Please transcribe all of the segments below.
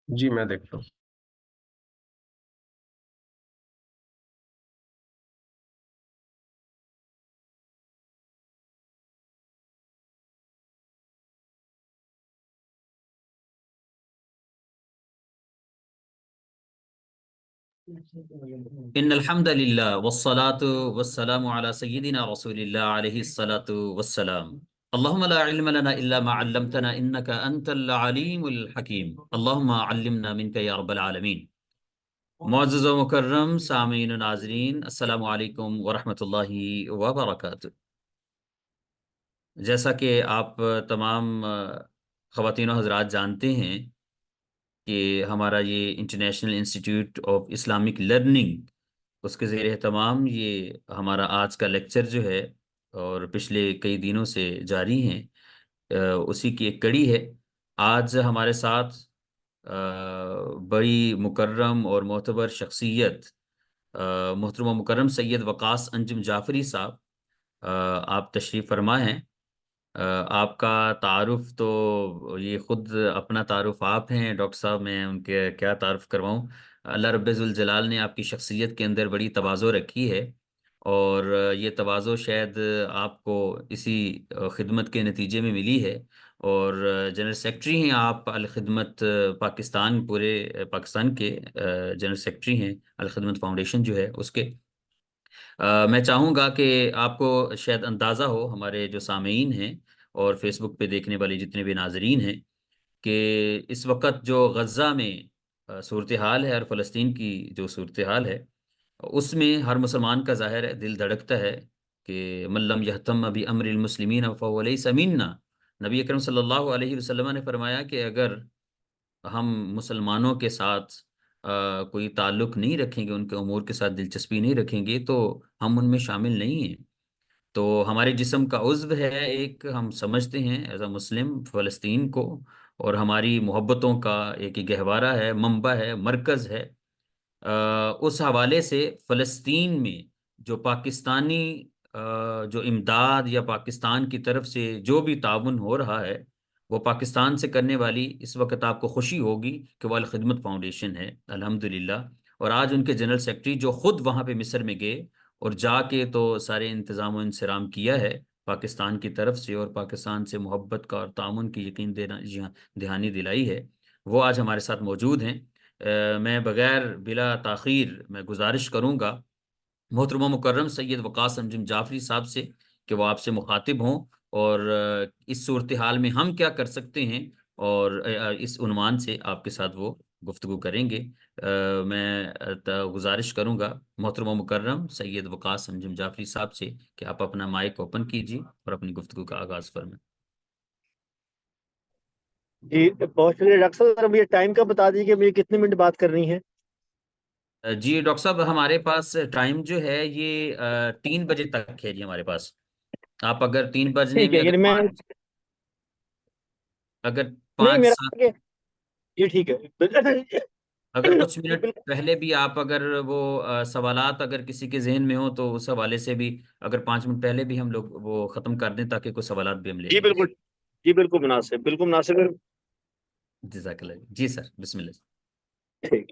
جی میں دیکھتا ہوں۔ ان الحمد للہ والصلاة والسلام على سیدنا رسول اللہ علیہ الصلاة والسلام۔ اللہم لا علم لنا الا ما علمتنا انك انت العلیم الحکیم، اللہم علمنا منك یا رب العالمین۔ معزز و مکرم سامعین و ناظرین، السلام علیکم ورحمۃ اللہ وبرکاتہ۔ جیسا کہ آپ تمام خواتین و حضرات جانتے ہیں کہ ہمارا یہ international institute of Islamic learning, اس کے زیر اہتمام یہ ہمارا آج کا لیکچر جو ہے اور پچھلے کئی دنوں سے جاری ہیں، اسی کی ایک کڑی ہے۔ آج ہمارے ساتھ بڑی مکرم اور معتبر شخصیت محترم و مکرم سید وقاص انجم جعفری صاحب آپ تشریف فرما ہیں۔ آپ کا تعارف تو یہ خود اپنا تعارف آپ ہیں ڈاکٹر صاحب، میں ان کے کیا تعارف کرواؤں۔ اللہ رب ذوالجلال نے آپ کی شخصیت کے اندر بڑی تواضع رکھی ہے، اور یہ تواضع شاید آپ کو اسی خدمت کے نتیجے میں ملی ہے، اور جنرل سیکرٹری ہیں آپ الخدمت پاکستان، پورے پاکستان کے جنرل سیکرٹری ہیں الخدمت فاؤنڈیشن جو ہے اس کے۔ میں چاہوں گا کہ آپ کو شاید اندازہ ہو، ہمارے جو سامعین ہیں اور فیس بک پہ دیکھنے والے جتنے بھی ناظرین ہیں، کہ اس وقت جو غزہ میں صورتحال ہے اور فلسطین کی جو صورتحال ہے، اس میں ہر مسلمان کا ظاہر ہے دل دھڑکتا ہے کہ من لم یہتم بامر المسلمین فہو لیس منا۔ نبی اکرم صلی اللہ علیہ وسلم نے فرمایا کہ اگر ہم مسلمانوں کے ساتھ کوئی تعلق نہیں رکھیں گے، ان کے امور کے ساتھ دلچسپی نہیں رکھیں گے، تو ہم ان میں شامل نہیں ہیں۔ تو ہمارے جسم کا عضو ہے ایک، ہم سمجھتے ہیں ایز اے مسلم فلسطین کو، اور ہماری محبتوں کا ایک گہوارہ ہے، منبع ہے، مرکز ہے۔ اس حوالے سے فلسطین میں جو پاکستانی جو امداد یا پاکستان کی طرف سے جو بھی تعاون ہو رہا ہے، وہ پاکستان سے کرنے والی اس وقت آپ کو خوشی ہوگی کہ وہ الخدمت فاؤنڈیشن ہے الحمدللہ۔ اور آج ان کے جنرل سیکرٹری جو خود وہاں پہ مصر میں گئے اور جا کے تو سارے انتظام و انصرام کیا ہے پاکستان کی طرف سے، اور پاکستان سے محبت کا اور تعاون کی یقین دینا دہانی دلائی ہے، وہ آج ہمارے ساتھ موجود ہیں۔ میں بغیر بلا تاخیر میں گزارش کروں گا محترم و مکرم سید وقاص انجم جعفری صاحب سے کہ وہ آپ سے مخاطب ہوں، اور اس صورتحال میں ہم کیا کر سکتے ہیں، اور اس عنوان سے آپ کے ساتھ وہ گفتگو کریں گے۔ میں گزارش کروں گا محترم و مکرم سید وقاص انجم جعفری صاحب سے کہ آپ اپنا مائک اوپن کیجیے اور اپنی گفتگو کا آغاز فرمائیں۔ جی بہت شکریہ ڈاکٹر صاحب، ذرا مجھے ٹائم کا بتا دیجیے کہ مجھے کتنے منٹ بات کرنی ہے؟ جی ڈاکٹر صاحب، ہمارے پاس ٹائم جو ہے یہ 3 بجے تک ہے جی ہمارے پاس۔ آپ اگر 3 بجنے ٹھیک میں ہے، یعنی میں اگر نہیں پانچ میرا جی ٹھیک ہے اگر کچھ جی منٹ بالکل پہلے بھی آپ اگر وہ سوالات اگر کسی کے ذہن میں ہو تو اس حوالے سے بھی اگر 5 منٹ پہلے بھی ہم لوگ وہ ختم کر دیں تاکہ کوئی سوالات بھی ہم لے جی لیں۔ بالکل جی بالکل مناسب، بالکل مناسب ہے۔ جزاک اللہ جی سر، بسم اللہ۔ ٹھیک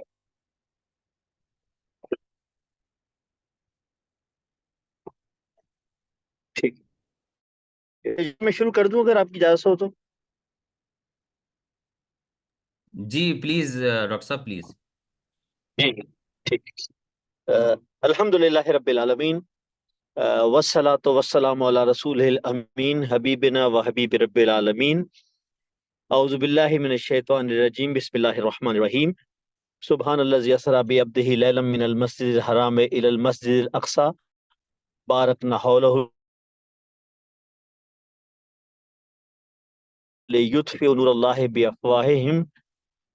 ٹھیک میں شروع کر دوں اگر آپ کی اجازت ہو تو؟ جی پلیز ڈاکٹر صاحب پلیز۔ جی ٹھیک۔ الحمد للہ رب العالمین، والصلاة والسلام علی رسول الامین حبیبنا و حبیب رب العالمین۔ اعوذ باللہ من الشیطان الرجیم، بسم اللہ الرحمن الرحیم۔ سبحان الذی اسری بعبدہ لیلا من المسجد الحرام الی المسجد الاقصی بارکنا حولہ لیطفئ نور اللہ بافواہہم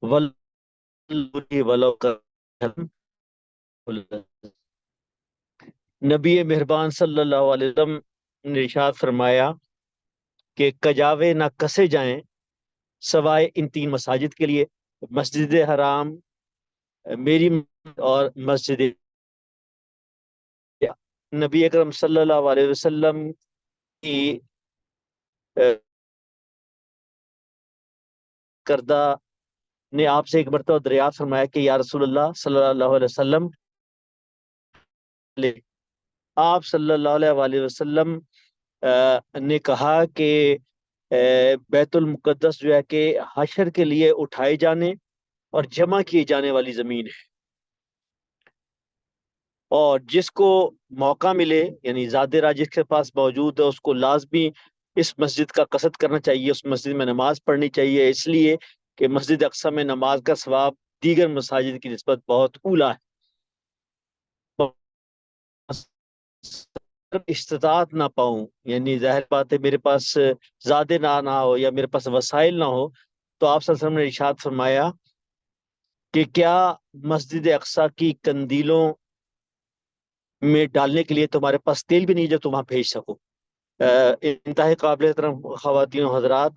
ولو کرہ نبی مہربان صلی اللہ علیہ وسلم نے ارشاد فرمایا کہ کجاوے نہ کسے جائیں سوائے ان 3 مساجد کے لیے: مسجد حرام، میری اور مسجد۔ نبی اکرم صلی اللہ علیہ وسلم کی کردہ نے آپ سے ایک مرتبہ دریافت فرمایا کہ یا رسول اللہ صلی اللہ علیہ وسلم، آپ صلی اللہ علیہ وآلہ وسلم نے کہا کہ بیت المقدس جو ہے کہ حشر کے لیے اٹھائے جانے اور جمع کیے جانے والی زمین ہے، اور جس کو موقع ملے، یعنی زیادہ راہ جس کے پاس موجود ہے، اس کو لازمی اس مسجد کا قصد کرنا چاہیے، اس مسجد میں نماز پڑھنی چاہیے، اس لیے کہ مسجد اقصی میں نماز کا ثواب دیگر مساجد کی نسبت بہت اولیٰ ہے۔ استطاعت نہ پاؤں، یعنی ظاہر بات ہے میرے پاس زیادہ نہ ہو یا میرے پاس وسائل نہ ہو، تو آپ صلی اللہ علیہ وسلم نے ارشاد فرمایا کہ کیا مسجد اقصی کی قندیلوں میں ڈالنے کے لیے تمہارے پاس تیل بھی نہیں جو تم وہاں بھیج سکو۔ انتہائی قابل احترام خواتین و حضرات،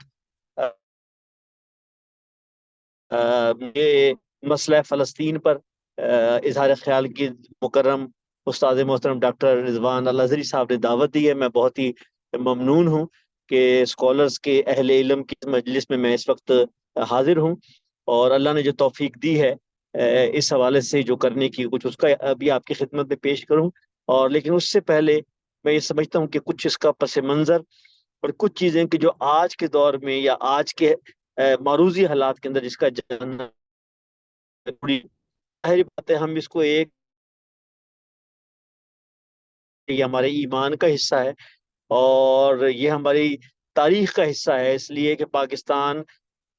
یہ مسئلہ فلسطین پر اظہار خیال کی مکرم استاد محترم ڈاکٹر رضوان الازہری صاحب نے دعوت دی ہے۔ میں بہت ہی ممنون ہوں کہ اسکالرز کے اہل علم کی مجلس میں میں اس وقت حاضر ہوں، اور اللہ نے جو توفیق دی ہے اس حوالے سے جو کرنے کی کچھ اس کا ابھی آپ کی خدمت میں پیش کروں، اور لیکن اس سے پہلے میں یہ سمجھتا ہوں کہ کچھ اس کا پس منظر اور کچھ چیزیں کہ جو آج کے دور میں یا آج کے معروضی حالات کے اندر جس کا جاننا ضروری، ظاہری بات ہے ہم اس کو ایک، یہ ہمارے ایمان کا حصہ ہے اور یہ ہماری تاریخ کا حصہ ہے، اس لیے کہ پاکستان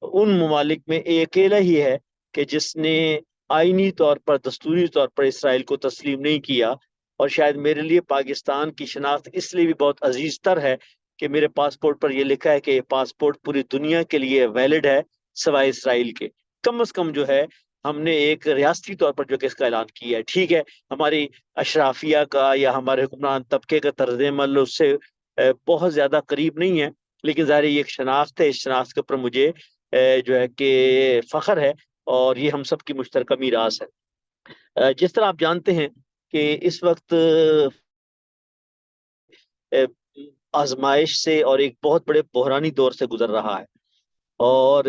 ان ممالک میں اکیلا ہی ہے کہ جس نے آئینی طور پر، دستوری طور پر اسرائیل کو تسلیم نہیں کیا، اور شاید میرے لیے پاکستان کی شناخت اس لیے بھی بہت عزیز تر ہے کہ میرے پاسپورٹ پر یہ لکھا ہے کہ یہ پاسپورٹ پوری دنیا کے لیے ویلڈ ہے سوائے اسرائیل کے۔ کم از کم جو ہے ہم نے ایک ریاستی طور پر جو کہ اس کا اعلان کیا ہے، ٹھیک ہے ہماری اشرافیہ کا یا ہمارے حکمران طبقے کا طرز عمل اس سے بہت زیادہ قریب نہیں ہے، لیکن ظاہر یہ ایک شناخت ہے، اس شناخت کے اوپر مجھے جو ہے کہ فخر ہے، اور یہ ہم سب کی مشترکہ میراث ہے۔ جس طرح آپ جانتے ہیں کہ اس وقت آزمائش سے اور ایک بہت بڑے بحرانی دور سے گزر رہا ہے، اور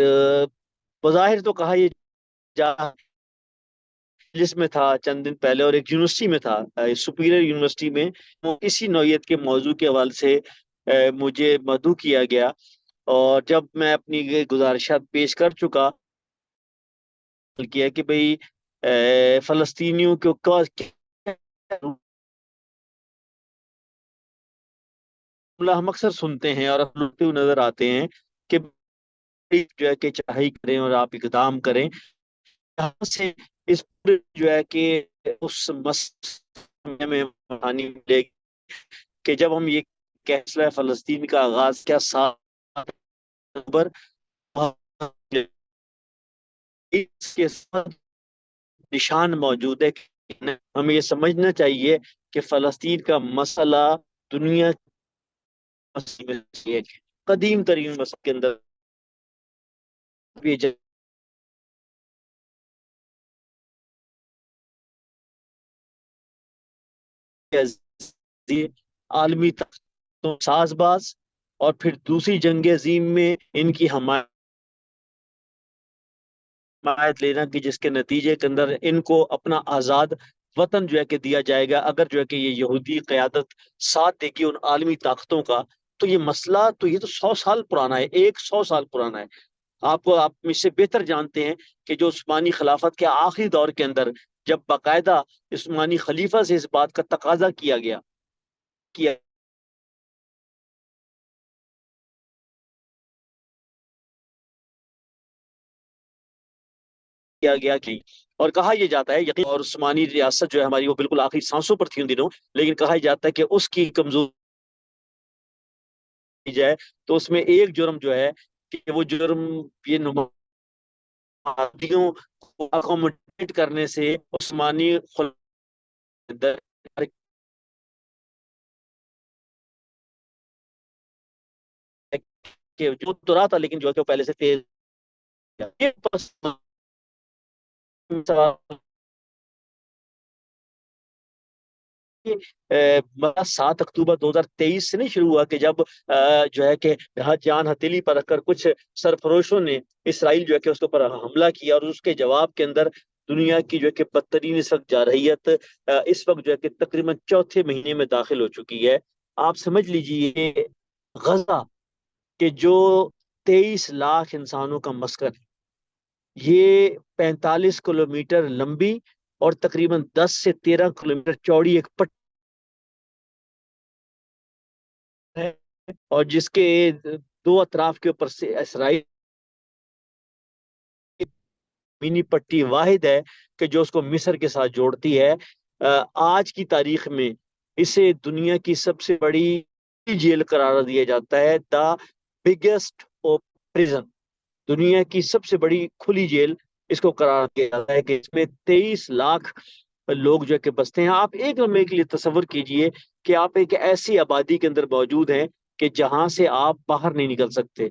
بظاہر تو کہا یہ جا جس میں تھا چند دن پہلے، اور ایک یونیورسٹی میں تھا، سپیریئر یونیورسٹی میں اسی نوعیت کے موضوع کے حوالے سے مجھے مدعو کیا گیا، اور جب میں اپنی گزارشات پیش کر چکا کیا کہ بھئی فلسطینیوں کو ہم اکثر سنتے ہیں اور نظر آتے ہیں کہ جو ہے کہ چڑھائی کریں اور آپ اقدام کریں، یہاں سے اس پورے جو ہے کہ اس مسئلے میں پانی ملے گی کہ جب ہم یہ فیصلہ فلسطین کا آغاز کیا 7 اکتوبر، اس کے ساتھ نشان موجود ہے کہ ہمیں یہ سمجھنا چاہیے کہ فلسطین کا مسئلہ دنیا میں قدیم ترین مسئلے کے اندر عالمی ساز باز، اور پھر دوسری جنگ عظیم میں ان کی حمایت لینا کہ جس کے نتیجے کے اندر ان کو اپنا آزاد وطن جو ہے کہ دیا جائے گا اگر جو ہے کہ یہ یہودی قیادت ساتھ دے گی ان عالمی طاقتوں کا۔ تو یہ مسئلہ تو یہ تو 100 سال پرانا ہے، 100 سال پرانا ہے۔ آپ مجھ سے بہتر جانتے ہیں کہ جو عثمانی خلافت کے آخری دور کے اندر جب باقاعدہ عثمانی خلیفہ سے اس بات کا تقاضا کیا گیا کہ اور کہا یہ جاتا ہے یقین، اور عثمانی ریاست جو ہے ہماری وہ بالکل آخری سانسوں پر تھی ان دنوں، لیکن کہا جاتا ہے کہ اس کی کمزوری جائے تو اس میں ایک جرم جو ہے کہ وہ جرم یہ نمائندگیوں کو اکوموڈیٹ کرنے سے عثمانی جو تو رہا تھا لیکن جو ہے کہ وہ پہلے سے تیز 7 اکتوبر 2023 سے نہیں شروع ہوا کہ جب جو ہے کہ جان ہتھیلی پر رکھ کر کچھ سرفروشوں نے اسرائیل جو ہے کہ اس کے اوپر حملہ کیا، اور اس کے جواب کے اندر دنیا کی جو ہے کہ بدترین اس وقت جارحیت اس وقت جو ہے کہ تقریباً چوتھے مہینے میں داخل ہو چکی ہے۔ آپ سمجھ لیجئے غزہ کہ جو 23 لاکھ انسانوں کا مسکن ہے، یہ 45 کلومیٹر لمبی اور تقریباً 10 سے 13 کلومیٹر چوڑی ایک پٹی ہے، اور جس کے دو اطراف کے اوپر سے اسرائیل مینی پٹی واحد ہے کہ جو اس کو مصر کے ساتھ جوڑتی ہے۔ آج کی تاریخ میں اسے دنیا کی سب سے بڑی جیل قرار دیا جاتا ہے، دا بگیسٹ پرزن، دنیا کی سب سے بڑی کھلی جیل اس کو قرار دیا جاتا ہے کہ اس میں 23 لاکھ لوگ جو ہے کہ بستے ہیں۔ آپ ایک لمحے کے لیے تصور کیجئے کہ آپ ایک ایسی آبادی کے اندر موجود ہیں کہ جہاں سے آپ باہر نہیں نکل سکتے،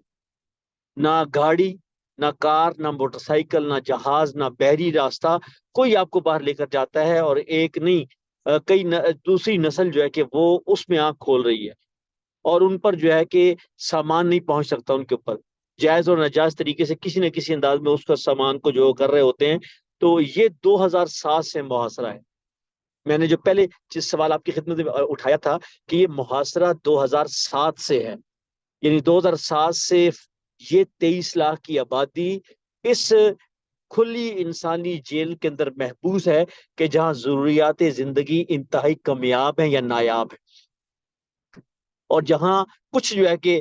نہ گاڑی، نہ کار، نہ موٹر سائیکل، نہ جہاز، نہ بحری راستہ کوئی آپ کو باہر لے کر جاتا ہے، اور ایک نہیں کئی دوسری نسل جو ہے کہ وہ اس میں آنکھ کھول رہی ہے، اور ان پر جو ہے کہ سامان نہیں پہنچ سکتا ان کے اوپر، جائز اور ناجائز طریقے سے کسی نہ کسی انداز میں اس کا سامان کو جو کر رہے ہوتے ہیں۔ تو یہ 2007 سے محاصرہ ہے۔ میں نے جو پہلے جس سوال آپ کی خدمت میں اٹھایا تھا کہ یہ محاصرہ 2007 سے ہے، یعنی 2007 سے یہ 23 لاکھ کی آبادی اس کھلی انسانی جیل کے اندر محبوس ہے کہ جہاں ضروریات زندگی انتہائی کمیاب ہیں یا نایاب ہیں، اور جہاں کچھ جو ہے کہ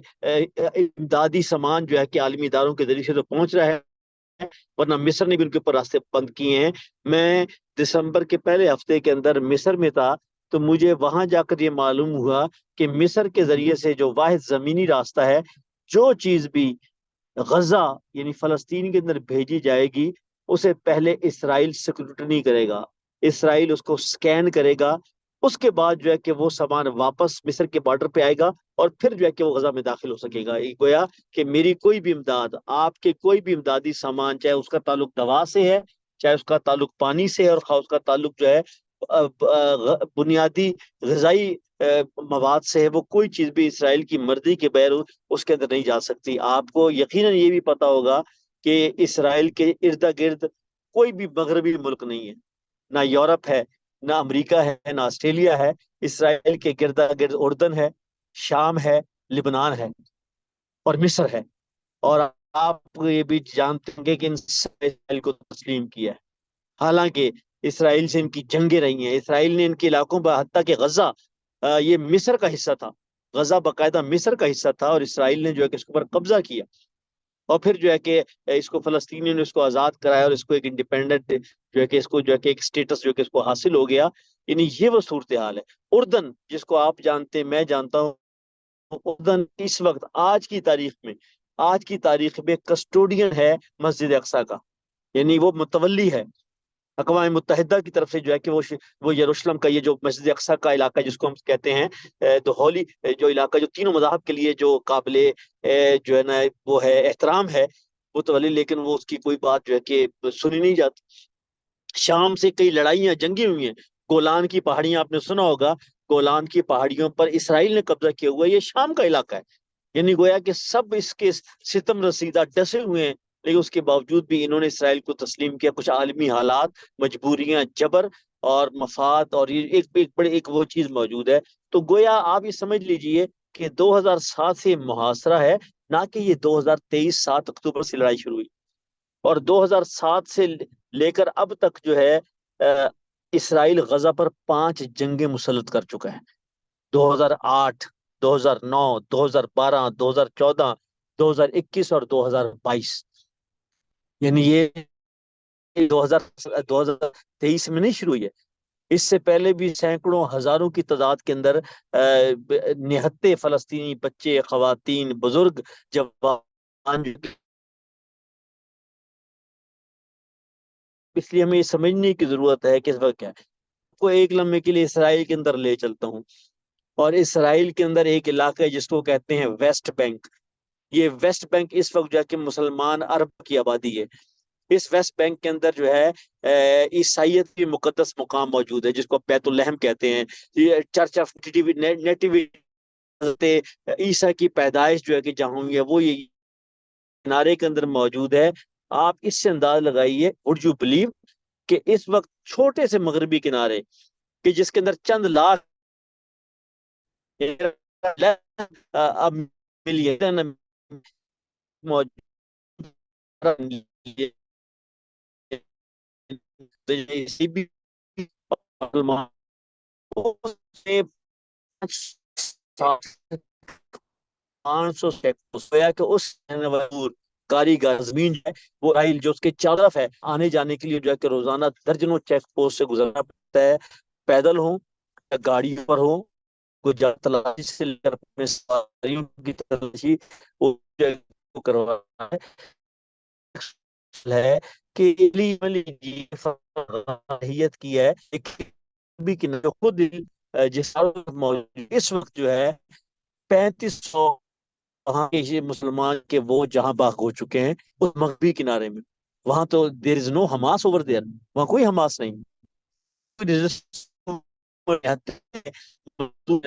امدادی سامان جو ہے کہ عالمی اداروں کے ذریعے سے تو پہنچ رہا ہے، ورنہ مصر نے بھی ان کے اوپر راستے بند کیے ہیں۔ میں دسمبر کے پہلے ہفتے کے اندر مصر میں تھا، تو مجھے وہاں جا کر یہ معلوم ہوا کہ مصر کے ذریعے سے جو واحد زمینی راستہ ہے، جو چیز بھی غزہ یعنی فلسطین کے اندر بھیجی جائے گی، اسے پہلے اسرائیل سیکورٹنی کرے گا، اسرائیل اس کو سکین کرے گا، اس کے بعد جو ہے کہ وہ سامان واپس مصر کے بارڈر پہ آئے گا، اور پھر جو ہے کہ وہ غزہ میں داخل ہو سکے گا۔ یہ گویا کہ میری کوئی بھی امداد، آپ کے کوئی بھی امدادی سامان، چاہے اس کا تعلق دوا سے ہے، چاہے اس کا تعلق پانی سے ہے، اور خاص اس کا تعلق جو ہے بنیادی غذائی مواد سے ہے، وہ کوئی چیز بھی اسرائیل کی مرضی کے بغیر اس کے اندر نہیں جا سکتی۔ آپ کو یقیناً یہ بھی پتا ہوگا کہ اسرائیل کے ارد گرد کوئی بھی مغربی ملک نہیں ہے، نہ یورپ ہے، نہ امریکہ ہے، نہ آسٹریلیا ہے۔ اسرائیل کے گرد گرد اردن ہے، شام ہے، لبنان ہے، اور مصر ہے، اور آپ یہ بھی جانتے ہیں کہ ان سب نے اسرائیل کو تسلیم کیا ہے، حالانکہ اسرائیل سے ان کی جنگیں رہی ہیں۔ اسرائیل نے ان کے علاقوں پر، حتیٰ کہ غزہ یہ مصر کا حصہ تھا، غزہ باقاعدہ مصر کا حصہ تھا، اور اسرائیل نے جو ہے کہ اس کے اوپر قبضہ کیا، اور پھر جو ہے کہ اس کو فلسطینیوں نے اس کو آزاد کرایا، اور اس کو ایک انڈیپینڈنٹ جو ہے کہ اس کو جو ہے کہ ایک سٹیٹس جو ہے کہ اس کو حاصل ہو گیا۔ یعنی یہ وہ صورتحال ہے۔ اردن، جس کو آپ جانتے ہیں، میں جانتا ہوں، اردن اس وقت آج کی تاریخ میں کسٹوڈین ہے مسجد اقصی کا، یعنی وہ متولی ہے اقوام متحدہ کی طرف سے جو ہے کہ وہ یروشلم کا یہ جو مسجد اقصی کا علاقہ جس کو ہم کہتے ہیں تو ہولی جو علاقہ جو تینوں مذاہب کے لیے جو قابل جو ہے نا وہ ہے احترام ہے متولی، لیکن وہ اس کی کوئی بات جو ہے کہ سنی نہیں جاتی۔ شام سے کئی لڑائیاں جنگیں ہوئی ہیں، گولان کی پہاڑیاں آپ نے سنا ہوگا، گولان کی پہاڑیوں پر اسرائیل نے قبضہ کیا ہوا ہے، یہ شام کا علاقہ ہے، یعنی گویا کہ سب اس کے ستم رسیدہ ڈسے ہوئے ہیں، لیکن اس کے باوجود بھی انہوں نے اسرائیل کو تسلیم کیا۔ کچھ عالمی حالات، مجبوریاں، جبر اور مفاد، اور یہ ایک وہ چیز موجود ہے۔ تو گویا آپ یہ سمجھ لیجئے کہ 2007 سے محاصرہ ہے، نہ کہ یہ 2023 7 اکتوبر سے لڑائی شروع ہوئی، اور 2007 سے لے کر اب تک جو ہے اسرائیل غزہ پر 5 جنگیں مسلط کر چکا ہے، 2008، 2009، 2012، 2014، 2021 اور 2022۔ یعنی یہ 2023 میں نہیں شروع ہوئی ہے، اس سے پہلے بھی سینکڑوں ہزاروں کی تعداد کے اندر نہتے فلسطینی بچے، خواتین، بزرگ، جوان، اس لیے ہمیں یہ سمجھنے کی ضرورت ہے کہ اس وقت کیا ہے۔ کو ایک لمحے کے لیے اسرائیل کے اندر لے چلتا ہوں، اور اسرائیل کے اندر ایک علاقہ ہے جس کو کہتے ہیں ویسٹ بینک۔ یہ ویسٹ بینک اس وقت جو ہے کہ مسلمان عرب کی آبادی ہے، اس ویسٹ بینک کے اندر جو ہے عیسائیت کی مقدس مقام موجود ہے جس کو بیت الحم کہتے ہیں. یہ چرچ آف نیٹیویٹی عیسیٰ کی پیدائش جو ہے کہ جہاں ہوئی ہے وہ یہ کنارے کے اندر موجود ہے. آپ اس سے انداز لگائیے وڈ یو بلیو کہ اس وقت چھوٹے سے مغربی کنارے کہ جس کے اندر چند لاکھ اب ملین موجود کاریگر زمین ہے وہ رائل جو اس کے چاروں طرف ہے آنے جانے کے لیے جو ہے کہ روزانہ درجنوں چیک پوسٹ سے گزرنا پڑتا ہے. پیدل ہوں یا گاڑی پر ہوں کوئی تلاشی سے لے کر اپنے سواریوں کی تلاشی وہ کروانا ہے کہ فلاحیت کی ہے بھی کہ خود جس اس وقت جو ہے 3500 وہاں کے مسلمان کے وہ جہاں باغ ہو چکے ہیں اس مغربی کنارے میں. وہاں تو دیر از نو حماس اوور دیر, وہاں کوئی حماس نہیں.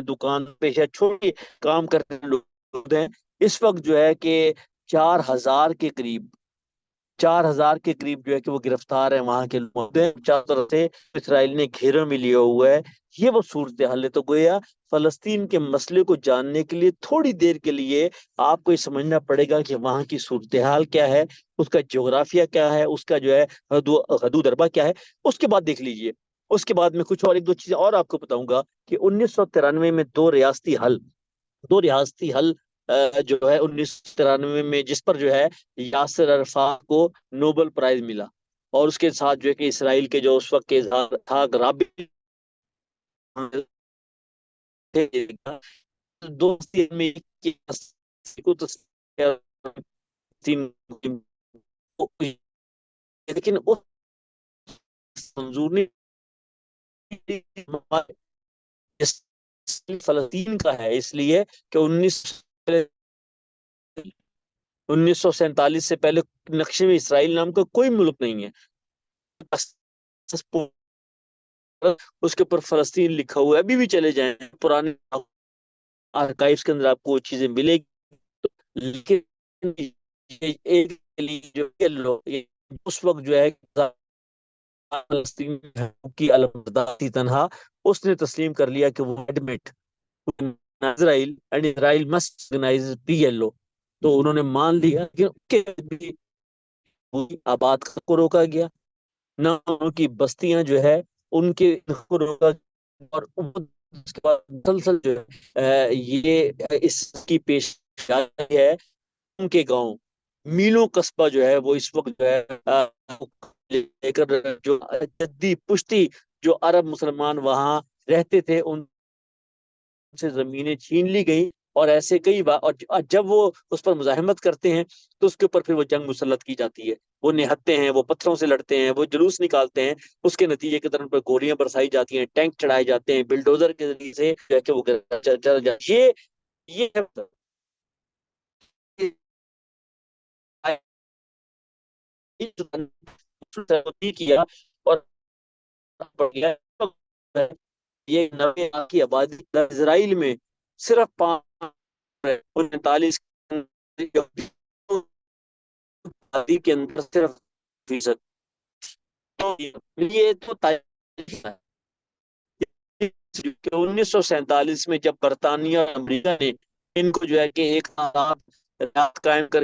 دکان پیشہ چھوٹی کام کرنے لوگ ہیں اس وقت جو ہے کہ 4000 کے قریب 4000 کے قریب جو ہے کہ وہ گرفتار ہیں وہاں کے لوگ ہیں. چاروں طرف سے اسرائیل نے گھیروں میں لیا ہوا ہے. یہ وہ صورتحال ہے. تو گویا فلسطین کے مسئلے کو جاننے کے لیے تھوڑی دیر کے لیے آپ کو یہ سمجھنا پڑے گا کہ وہاں کی صورتحال کیا ہے, اس کا جغرافیہ کیا ہے, اس کا جو ہے حدود اربا کیا ہے. اس کے بعد دیکھ لیجئے. اس کے بعد میں کچھ اور ایک دو چیزیں اور آپ کو بتاؤں گا کہ 1993 میں دو ریاستی حل جو ہے 1993 میں جس پر جو ہے یاسر عرفات کو نوبل پرائز ملا اور اس کے ساتھ جو ہے کہ اسرائیل کے جو اس وقت کے تھا رابط دوستی میں لیکن اس منظور نہیں فلسطین کا ہے اس لیے کہ 1947 سے پہلے نقشے میں اسرائیل نام کا کوئی ملک نہیں ہے. اس کے اوپر فلسطین لکھا ہوا ہے. ابھی بھی چلے جائیں پرانے آرکائیوز کے اندر آپ کو وہ چیزیں ملے گی. لیکن اس وقت جو ہے فلسطین کی علمبردار تنہا اس نے تسلیم کر لیا کہ وہ admit Israel and Israel must recognize PLO. تو انہوں نے مان لیا کہ آباد کو روکا گیا نہ ان کی بستیاں جو ہے ان کے کو روکا گیا اور اس کے بعد مسلسل جو ہے یہ اس کی پیش ہے ان کے گاؤں میلوں قصبہ جو ہے وہ اس وقت جو ہے لے کر جو جدی پشتی جو عرب مسلمان وہاں رہتے تھے ان سے زمینیں چھین لی گئی. اور ایسے کئی بار اور جب وہ اس پر مزاحمت کرتے ہیں تو اس کے اوپر پھر وہ جنگ مسلط کی جاتی ہے. وہ نہتے ہیں, وہ پتھروں سے لڑتے ہیں, وہ جلوس نکالتے ہیں. اس کے نتیجے کے طور پر گولیاں برسائی جاتی ہیں, ٹینک چڑھائے جاتے ہیں, بلڈوزر کے ذریعے سے وہ یہ کیا اور یہ 90 کی آبادی اسرائیل میں صرف 39 کے اندر صرف فیصد. یہ تو 1947 میں جب برطانیہ اور امریکہ نے ان کو جو ہے کہ ایک آزاد قائم کر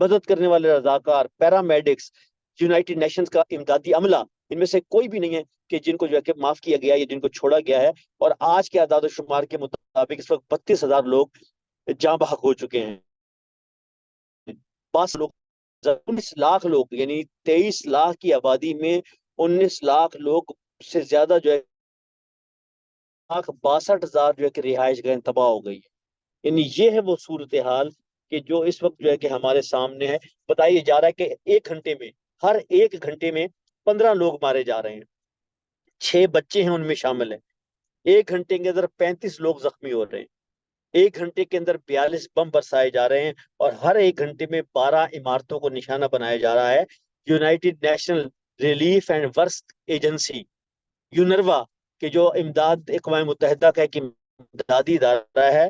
مدد کرنے والے رضاکار، پیرامیڈکس، یونائٹڈ نیشنز کا امدادی عملہ، ان میں سے کوئی بھی نہیں ہے کہ جن کو جو ہے کہ معاف کیا گیا یا جن کو چھوڑا گیا ہے. اور آج کے اعداد و شمار کے مطابق اس وقت 32,000 لوگ جاں بحق ہو چکے ہیں. 5 لوگ 19 لاکھ لوگ یعنی 23 لاکھ کی آبادی میں 19 لاکھ لوگ سے زیادہ جو ہے 62,000 جو ہے کہ رہائش گاہیں تباہ ہو گئی ہے. یعنی یہ ہے وہ صورتحال کہ جو اس وقت جو ہے کہ ہمارے سامنے ہے. بتائیے جا رہا ہے کہ ایک گھنٹے میں، ہر ایک گھنٹے میں 15 لوگ مارے جا رہے ہیں. 6 بچے ہیں ان میں شامل ہیں. ایک گھنٹے کے اندر 35 لوگ زخمی ہو رہے ہیں. ایک گھنٹے کے اندر 42 بم برسائے جا رہے ہیں. اور ہر ایک گھنٹے میں 12 عمارتوں کو نشانہ بنایا جا رہا ہے. United national relief and worst agency یونروا کہ جو امداد اقوام متحدہ کا ایک امدادی ادارہ ہے،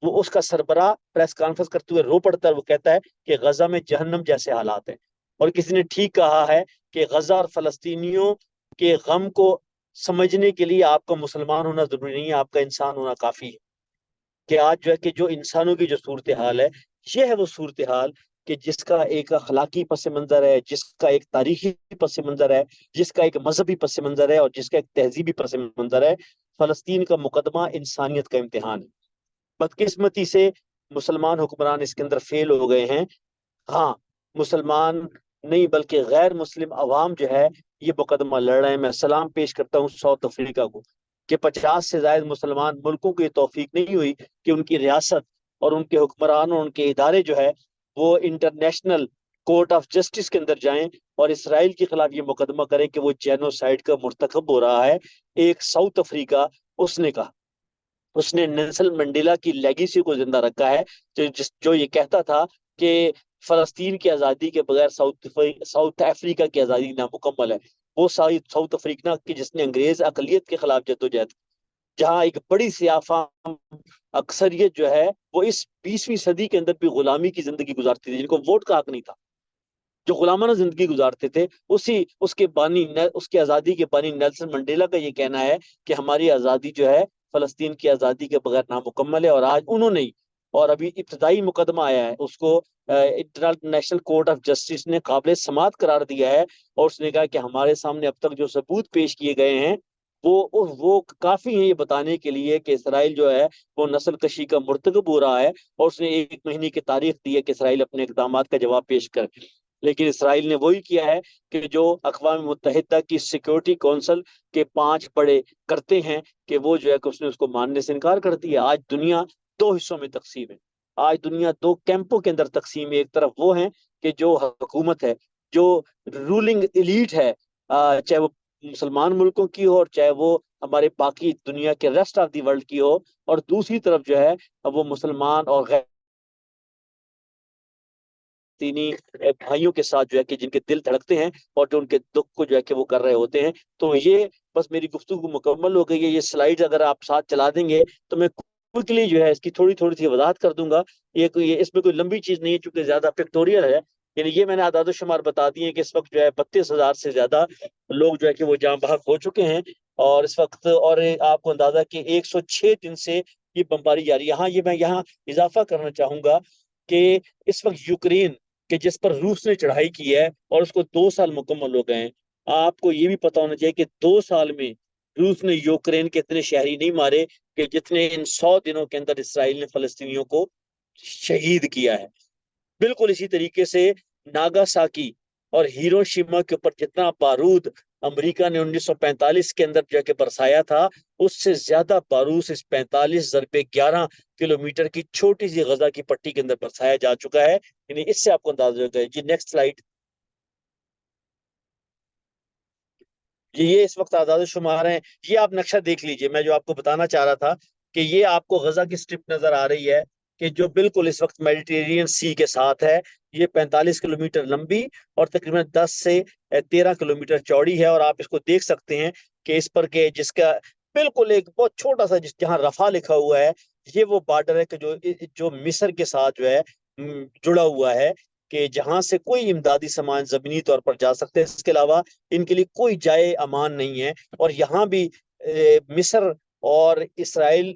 وہ اس کا سربراہ پریس کانفرنس کرتے ہوئے رو پڑتا ہے. وہ کہتا ہے کہ غزہ میں جہنم جیسے حالات ہیں. اور کسی نے ٹھیک کہا ہے کہ غزہ اور فلسطینیوں کے غم کو سمجھنے کے لیے آپ کا مسلمان ہونا ضروری نہیں ہے، آپ کا انسان ہونا کافی ہے. کہ آج جو ہے کہ جو انسانوں کی جو صورتحال ہے، یہ ہے وہ صورتحال کہ جس کا ایک اخلاقی پس منظر ہے، جس کا ایک تاریخی پس منظر ہے، جس کا ایک مذہبی پس منظر ہے، اور جس کا ایک تہذیبی پس منظر ہے. فلسطین کا مقدمہ انسانیت کا امتحان ہے. بدقسمتی سے مسلمان حکمران اس کے اندر فیل ہو گئے ہیں. ہاں، مسلمان نہیں بلکہ غیر مسلم عوام جو ہے یہ مقدمہ لڑ رہے ہیں. میں سلام پیش کرتا ہوں ساؤتھ افریقہ کو کہ 50 سے زائد مسلمان ملکوں کو یہ توفیق نہیں ہوئی کہ ان کی ریاست اور ان کے حکمران اور ان کے ادارے جو ہے وہ انٹرنیشنل کورٹ آف جسٹس کے اندر جائیں اور اسرائیل کے خلاف یہ مقدمہ کریں کہ وہ جینوسائیڈ کا مرتکب ہو رہا ہے. ایک ساؤتھ افریقہ اس نے کہا، اس نے نیلسن منڈیلا کی لیگیسی کو زندہ رکھا ہے، جو یہ کہتا تھا کہ فلسطین کی آزادی کے بغیر ساؤتھ افریقہ کی آزادی نامکمل ہے. وہ ساؤتھ افریقہ کی جس نے انگریز اقلیت کے خلاف جدوجہد، جہاں ایک بڑی سیاہ اکثریت جو ہے وہ اس 20ویں صدی کے اندر بھی غلامی کی زندگی گزارتی تھی، جن کو ووٹ کا حق نہیں تھا، جو غلامانہ زندگی گزارتے تھے. اس کے بانی، اس کی آزادی کے بانی نیلسن منڈیلا کا یہ کہنا ہے کہ ہماری آزادی جو ہے فلسطین کی آزادی کے بغیر نامکمل ہے. اور آج انہوں نے، اور ابھی ابتدائی مقدمہ آیا ہے، اس کو انٹرنیشنل کورٹ آف جسٹس نے قابل سماعت قرار دیا ہے. اور اس نے کہا کہ ہمارے سامنے اب تک جو ثبوت پیش کیے گئے ہیں وہ کافی ہیں یہ بتانے کے لیے کہ اسرائیل جو ہے وہ نسل کشی کا مرتکب ہو رہا ہے. اور اس نے 1 مہینے کی تاریخ دی ہے کہ اسرائیل اپنے اقدامات کا جواب پیش کرے. لیکن اسرائیل نے وہی کیا ہے کہ جو اقوام متحدہ کی سیکورٹی کونسل کے 5 بڑے کرتے ہیں کہ وہ جو ہے کہ اس نے اس کو ماننے سے انکار کر دیا. آج دنیا 2 حصوں میں تقسیم ہے. آج دنیا 2 کیمپوں کے اندر تقسیم ہے. ایک طرف وہ ہیں کہ جو حکومت ہے، جو رولنگ ایلیٹ ہے، چاہے وہ مسلمان ملکوں کی ہو اور چاہے وہ ہمارے باقی دنیا کے ریسٹ آف دی ورلڈ کی ہو. اور دوسری طرف جو ہے وہ مسلمان اور غیر فلسطینی بھائیوں کے ساتھ جو ہے کہ جن کے دل دھڑکتے ہیں اور جو ان کے دکھ کو جو ہے کہ وہ کر رہے ہوتے ہیں. تو یہ بس میری گفتگو مکمل ہو گئی ہے. یہ سلائیڈ اگر آپ ساتھ چلا دیں گے تو میں کوئکلی جو ہے اس کی تھوڑی سی وضاحت کر دوں گا. اس میں کوئی لمبی چیز نہیں ہے چونکہ زیادہ پکٹوریل ہے. یعنی یہ میں نے اعداد و شمار بتا دیے کہ اس وقت جو ہے 32,000 سے زیادہ لوگ جو ہے کہ وہ جاں بحق ہو چکے ہیں. اور اس وقت اور آپ کو اندازہ کہ 106 دن سے یہ بمباری جاری. میں یہاں اضافہ کرنا چاہوں گا کہ اس وقت یوکرین کہ جس پر روس نے چڑھائی کی ہے اور اس کو 2 سال مکمل ہو گئے ہیں. آپ کو یہ بھی پتا ہونا چاہیے کہ 2 سال میں روس نے یوکرین کے اتنے شہری نہیں مارے کہ جتنے ان 100 دنوں کے اندر اسرائیل نے فلسطینیوں کو شہید کیا ہے. بالکل اسی طریقے سے ناگاساکی اور ہیروشیما کے اوپر جتنا بارود امریکہ نے 1945 کے اندر جو کہ برسایا تھا، اس سے زیادہ بارود اس 45 ضرب 11 کلومیٹر کی چھوٹی سی غزہ کی پٹی کے اندر برسایا جا چکا ہے. یعنی اس سے آپ کو اندازہ ہو گیا. جی نیکسٹ سلائیڈ. یہ اس وقت اعداد و شمار ہیں. یہ آپ نقشہ دیکھ لیجئے. میں جو آپ کو بتانا چاہ رہا تھا کہ یہ آپ کو غزہ کی سٹرپ نظر آ رہی ہے کہ جو بالکل اس وقت میڈیٹرینین سی کے ساتھ ہے. یہ 45 کلومیٹر لمبی اور تقریباً 10 سے 13 کلومیٹر چوڑی ہے. اور آپ اس کو دیکھ سکتے ہیں کہ اس پر کہ جس کا بالکل ایک بہت چھوٹا سا جہاں رفح لکھا ہوا ہے، یہ وہ بارڈر ہے کہ جو مصر کے ساتھ جو ہے جڑا ہوا ہے، کہ جہاں سے کوئی امدادی سامان زمینی طور پر جا سکتے ہیں. اس کے علاوہ ان کے لیے کوئی جائے امان نہیں ہے. اور یہاں بھی مصر اور اسرائیل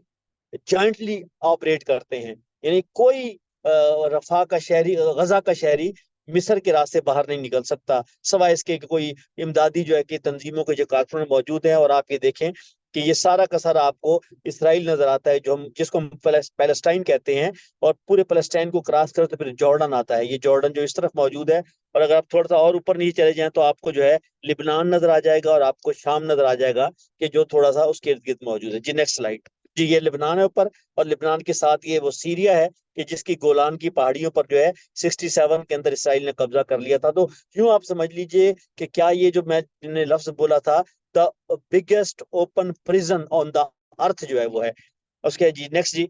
جوائنٹلی آپریٹ کرتے ہیں. یعنی کوئی رفح کا شہری، غزہ کا شہری مصر کے راستے باہر نہیں نکل سکتا، سوائے اس کے کہ کوئی امدادی جو ہے کہ تنظیموں کے جو کارکنان موجود ہیں. اور آپ یہ دیکھیں کہ یہ سارا کا سارا آپ کو اسرائیل نظر آتا ہے، جو ہم جس کو ہم پیلسٹائن کہتے ہیں، اور پورے پیلسٹائن کو کراس کرتے پھر جارڈن آتا ہے. یہ جارڈن جو اس طرف موجود ہے، اور اگر آپ تھوڑا سا اور اوپر نیچے چلے جائیں تو آپ کو جو ہے لبنان نظر آ جائے گا، اور آپ کو شام نظر آ جائے گا کہ جو تھوڑا سا اس کے ارد گرد موجود ہے. جی نیکسٹ سلائیڈ. جی یہ لبنان ہے اوپر، اور لبنان کے ساتھ یہ وہ سیریا ہے کہ جس کی گولان کی پہاڑیوں پر جو ہے 67 کے اندر اسرائیل نے قبضہ کر لیا تھا. تو یوں آپ سمجھ لیجئے کہ کیا یہ جو میں نے لفظ بولا تھا دا بگیسٹ اوپن پریزن آن دا ارتھ جو ہے وہ ہے اس کے. جی نیکسٹ. جی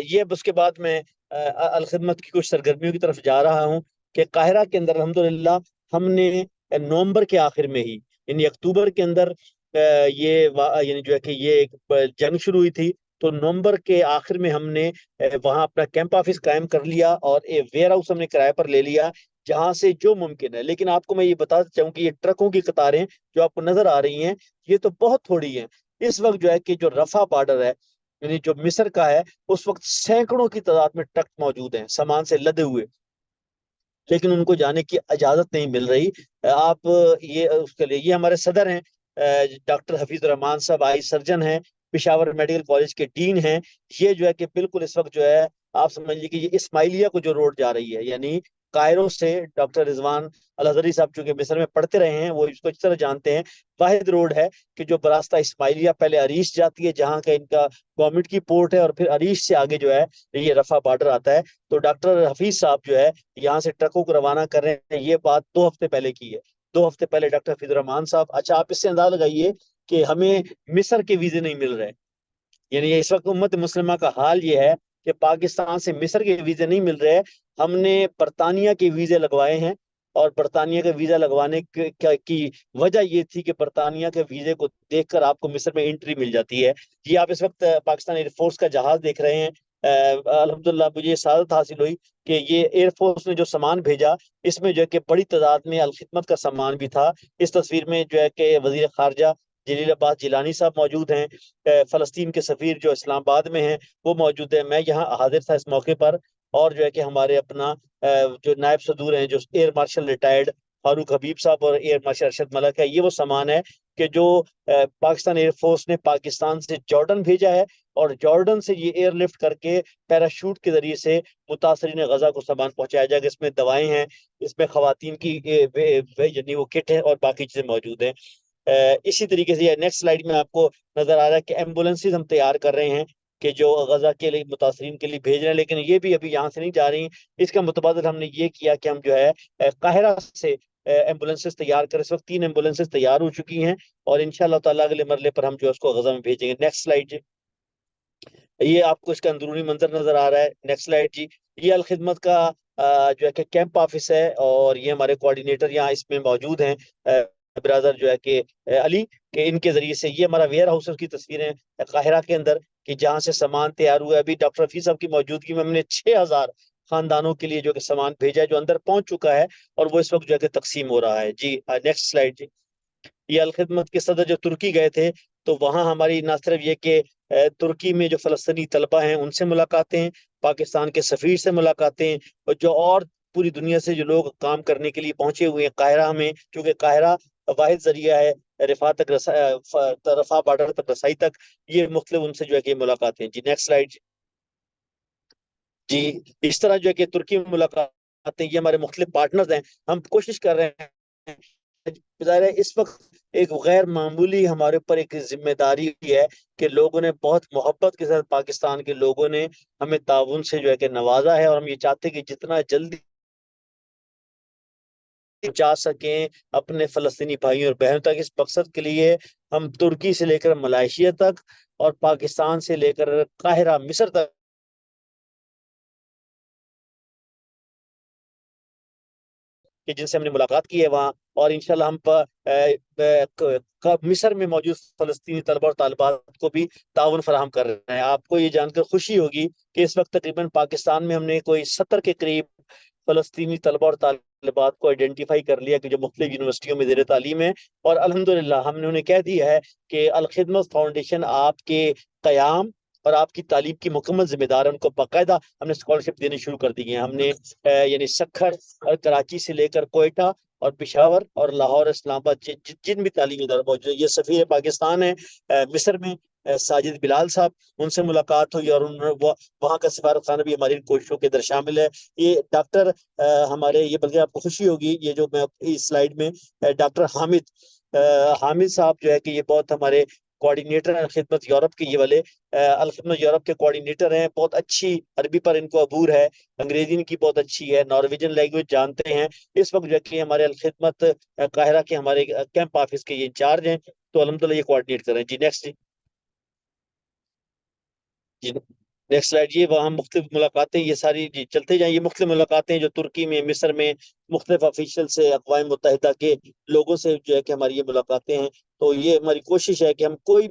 یہ اس کے بعد میں الخدمت کی کچھ سرگرمیوں کی طرف جا رہا ہوں کہ قاہرہ کے اندر الحمدللہ ہم نے نومبر کے آخر میں ہی، یعنی اکتوبر کے اندر یعنی جو ہے کہ یہ ایک جنگ شروع ہوئی تھی، تو نومبر کے آخر میں ہم نے وہاں اپنا کیمپ آفس قائم کر لیا، اور ایک ویئر ہاؤس ہم نے کرائے پر لے لیا جہاں سے جو ممکن ہے. لیکن آپ کو میں یہ بتا چاہوں کہ یہ ٹرکوں کی قطاریں جو آپ کو نظر آ رہی ہیں یہ تو بہت تھوڑی ہیں. اس وقت جو ہے کہ جو رفح بارڈر ہے، یعنی جو مصر کا ہے، اس وقت سینکڑوں کی تعداد میں ٹرک موجود ہیں سامان سے لدے ہوئے، لیکن ان کو جانے کی اجازت نہیں مل رہی. آپ یہ اس کے لیے یہ ہمارے صدر ہیں ڈاکٹر حفیظ الرحمان صاحب، آئی سرجن ہیں، پشاور میڈیکل کالج کے ڈین ہیں. یہ جو ہے کہ بالکل اس وقت جو ہے آپ سمجھ لیجیے کہ یہ اسماعیلیہ کو جو روڈ جا رہی ہے، یعنی کائرو سے ڈاکٹر رضوان الازہری صاحب چونکہ مصر میں پڑھتے رہے ہیں، وہ اس کو اس طرح جانتے ہیں، واحد روڈ ہے کہ جو براستہ اسماعیلیہ پہلے عریش جاتی ہے جہاں کا ان کا گورنمنٹ کی پورٹ ہے، اور پھر عریش سے آگے جو ہے یہ رفح بارڈر آتا ہے. تو ڈاکٹر حفیظ صاحب جو ہے یہاں سے ٹرکوں کو روانہ کر رہے ہیں. یہ بات 2 ہفتے پہلے کی ہے، 2 ہفتے پہلے ڈاکٹر حفیظ الرحمان صاحب. اچھا آپ اس سے اندازہ لگائیے کہ ہمیں مصر کے ویزے نہیں مل رہے، یعنی اس وقت امت مسلمہ کا حال یہ ہے کہ پاکستان سے مصر کے ویزے نہیں مل رہے. ہم نے برطانیہ کے ویزے لگوائے ہیں، اور برطانیہ کا ویزا لگوانے کی وجہ یہ تھی کہ برطانیہ کے ویزے کو دیکھ کر آپ کو مصر میں انٹری مل جاتی ہے. یہ آپ اس وقت پاکستان ایئر فورس کا جہاز دیکھ رہے ہیں. الحمدللہ مجھے سعادت حاصل ہوئی کہ یہ ایئر فورس نے جو سامان بھیجا اس میں جو ہے کہ بڑی تعداد میں الخدمت کا سامان بھی تھا. اس تصویر میں جو ہے کہ وزیر خارجہ جلیل عباس جیلانی صاحب موجود ہیں، فلسطین کے سفیر جو اسلام آباد میں ہیں وہ موجود ہیں. میں یہاں حاضر تھا اس موقع پر، اور جو ہے کہ ہمارے اپنا جو نائب صدور ہیں جو ایئر مارشل ریٹائرڈ فاروق حبیب صاحب اور ایئر مارشل ارشد ملک ہے، یہ وہ سامان ہے کہ جو پاکستان ایئر فورس نے پاکستان سے جارڈن بھیجا ہے، اور جارڈن سے یہ ایئر لفٹ کر کے پیراشوٹ کے ذریعے سے متاثرین غزہ کو سامان پہنچایا جائے گا. اس میں دوائیں ہیں، اس میں خواتین کی یعنی وہ کٹ ہے، اور باقی چیزیں موجود ہیں. اسی طریقے سے نیکسٹ سلائیڈ میں آپ کو نظر آ رہا ہے کہ ایمبولینسز ہم تیار کر رہے ہیں کہ جو غزہ کے لیے متاثرین کے لیے بھیج رہے ہیں، لیکن یہ بھی ابھی یہاں سے نہیں جا رہی. اس کا متبادل ہم نے یہ کیا کہ ہم جو ہے قاہرہ سے ایمبولینسز تیار کر، اس وقت 3 ایمبولینسز تیار ہو چکی ہیں، اور انشاءاللہ تعالیٰ اگلے مرحلے پر ہم جو ہے اس کو غزہ میں بھیجیں گے. نیکسٹ سلائیڈ جی. یہ آپ کو اس کا اندرونی منظر نظر آ رہا ہے. نیکسٹ سلائیڈ جی. یہ الخدمت کا جو ہے کہ کیمپ آفس ہے، اور یہ ہمارے کوآرڈینیٹر یہاں اس میں موجود ہیں برادر جو ہے کہ علی، کہ ان کے ذریعے سے یہ ہمارا ویئر ہاؤس کی تصویریں قاہرہ کے اندر کہ جہاں سے سامان تیار ہوا ہے. ابھی ڈاکٹر حفیظ صاحب کی موجودگی میں ہم نے 6000 خاندانوں کے لیے جو کہ سامان بھیجا ہے جو اندر پہنچ چکا ہے، اور وہ اس وقت جو ہے کہ تقسیم ہو رہا ہے. جی نیکسٹ سلائیڈ جی. یہ الخدمت کے صدر جو ترکی گئے تھے، تو وہاں ہماری نہ صرف یہ کہ ترکی میں جو فلسطینی طلبہ ہیں ان سے ملاقاتیں، پاکستان کے سفیر سے ملاقاتیں، اور جو اور پوری دنیا سے جو لوگ کام کرنے کے لیے پہنچے ہوئے ہیں قاہرہ میں، کیونکہ قاہرہ واحد ذریعہ ہے رفح بارڈر تک رسائی تک، یہ مختلف ان سے جو ہے کہ ملاقاتیں. جی نیکسٹ سلائیڈ جی. اس طرح جو ہے کہ ترکی میں ملاقاتیں، یہ ہمارے مختلف پارٹنرز ہیں. ہم کوشش کر رہے ہیں، ظاہر ہے اس وقت ایک غیر معمولی ہمارے اوپر ایک ذمہ داری ہے کہ لوگوں نے بہت محبت کے ساتھ، پاکستان کے لوگوں نے ہمیں تعاون سے جو ہے کہ نوازا ہے، اور ہم یہ چاہتے ہیں کہ جتنا جلدی پہنچا سکیں اپنے فلسطینی بھائیوں اور بہنوں تک. اس مقصد کے لیے ہم ترکی سے لے کر ملائیشیا تک، اور پاکستان سے لے کر قاہرہ مصر تک کہ جن سے ہم نے ملاقات کی ہے وہاں، اور انشاءاللہ ہم مصر میں موجود فلسطینی طلبہ اور طالبات کو بھی تعاون فراہم کر رہے ہیں. آپ کو یہ جان کر خوشی ہوگی کہ اس وقت تقریباً پاکستان میں ہم نے کوئی 70 کے قریب فلسطینی طلبہ اور طالبات کو آئیڈینٹیفائی کر لیا کہ جو مختلف یونیورسٹیوں میں زیر تعلیم ہے، اور الحمدللہ ہم نے انہیں کہہ دیا ہے کہ الخدمت فاؤنڈیشن آپ کے قیام اور آپ کی تعلیم کی مکمل ذمہ دار ہیں، ان کو باقاعدہ ہم نے اسکالرشپ دینے شروع کر دی ہیں. ہم نے یعنی سکھر اور کراچی سے لے کر کوئٹہ اور پشاور اور لاہور اسلام آباد جن بھی تعلیمی ادارے موجود ہیں. یہ سفیر پاکستان ہے مصر میں ساجد بلال صاحب، ان سے ملاقات ہوئی اور وہاں کا سفارت خانہ بھی ہماری ان کوششوں کے در شامل ہے. یہ ڈاکٹر ہمارے، یہ بلکہ آپ کو خوشی ہوگی، یہ جو میں اس سلائیڈ میں ڈاکٹر حامد صاحب جو ہے کہ یہ بہت ہمارے کوارڈینیٹر ہیں الخدمت یورپ کے، یہ والے الخدمت یورپ کے کوارڈینیٹر ہیں. بہت اچھی عربی پر ان کو عبور ہے، انگریزی ان کی بہت اچھی ہے، نارویجن لینگویج جانتے ہیں. اس وقت جو ہے کہ ہمارے الخدمت قاہرہ کے ہمارے کیمپ آفس کے یہ انچارج ہیں، تو الحمدللہ یہ کوارڈینیٹ کر رہے ہیں. جی نیکسٹ جی نیکسٹ سلائڈ. یہ وہاں مختلف ملاقاتیں، یہ ساری جی چلتے جائیں. یہ مختلف ملاقاتیں جو ترکی میں، مصر میں مختلف آفیشیل سے، اقوام متحدہ کے لوگوں سے جو ہے کہ ہماری یہ ملاقاتیں ہیں. تو یہ ہماری کوشش ہے کہ ہم کوئی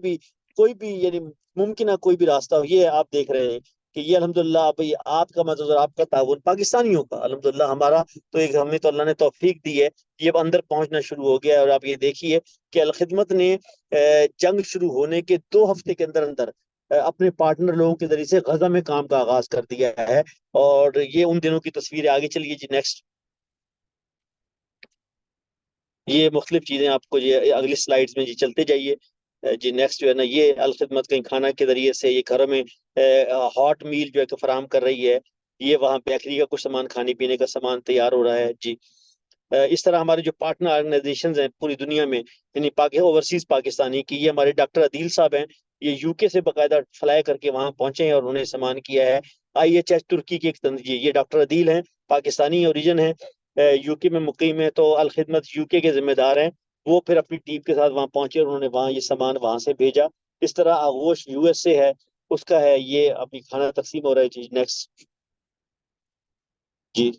بھی یعنی ممکنہ کوئی بھی راستہ ہو. یہ آپ دیکھ رہے ہیں کہ یہ الحمدللہ آپ کا مدد اور آپ کا تعاون پاکستانیوں کا الحمدللہ ہمارا تو ایک ہمیں تو اللہ نے توفیق دی ہے، یہ اب اندر پہنچنا شروع ہو گیا ہے. اور آپ یہ دیکھیے کہ الخدمت نے جنگ شروع ہونے کے 2 ہفتے کے اندر اندر اپنے پارٹنر لوگوں کے ذریعے سے غزہ میں کام کا آغاز کر دیا ہے. اور یہ ان دنوں کی تصویریں. آگے چلیے جی نیکسٹ. یہ مختلف چیزیں آپ کو یہ اگلی سلائیڈز میں جی چلتے جائیے. جی نیکسٹ جو ہے نا، یہ الخدمت کہیں کھانا کے ذریعے سے یہ گھروں میں ہاٹ میل جو ہے کہ فراہم کر رہی ہے. یہ وہاں بیکری کا کچھ سامان، کھانے پینے کا سامان تیار ہو رہا ہے. جی اس طرح ہمارے جو پارٹنر آرگنائزیشنز ہیں پوری دنیا میں، یعنی اوورسیز پاکستانی کی، یہ ہمارے ڈاکٹر عدیل صاحب ہیں، یہ یو کے سے باقاعدہ فلائی کر کے وہاں پہنچے ہیں اور انہوں نے سامان کیا ہے. IHH ترکی کی ایک تنظیم، یہ ڈاکٹر عدیل ہیں، پاکستانی اوریجن ہیں، یو کے میں مقیم ہے، تو الخدمت یو کے ذمہ دار ہیں. وہ پھر اپنی ٹیم کے ساتھ وہاں پہنچے اور انہوں نے وہاں یہ سامان وہاں سے بھیجا. اس طرح آغوش US سے ہے، اس کا ہے یہ ابھی کھانا تقسیم ہو رہا ہے. جی نیکسٹ جی.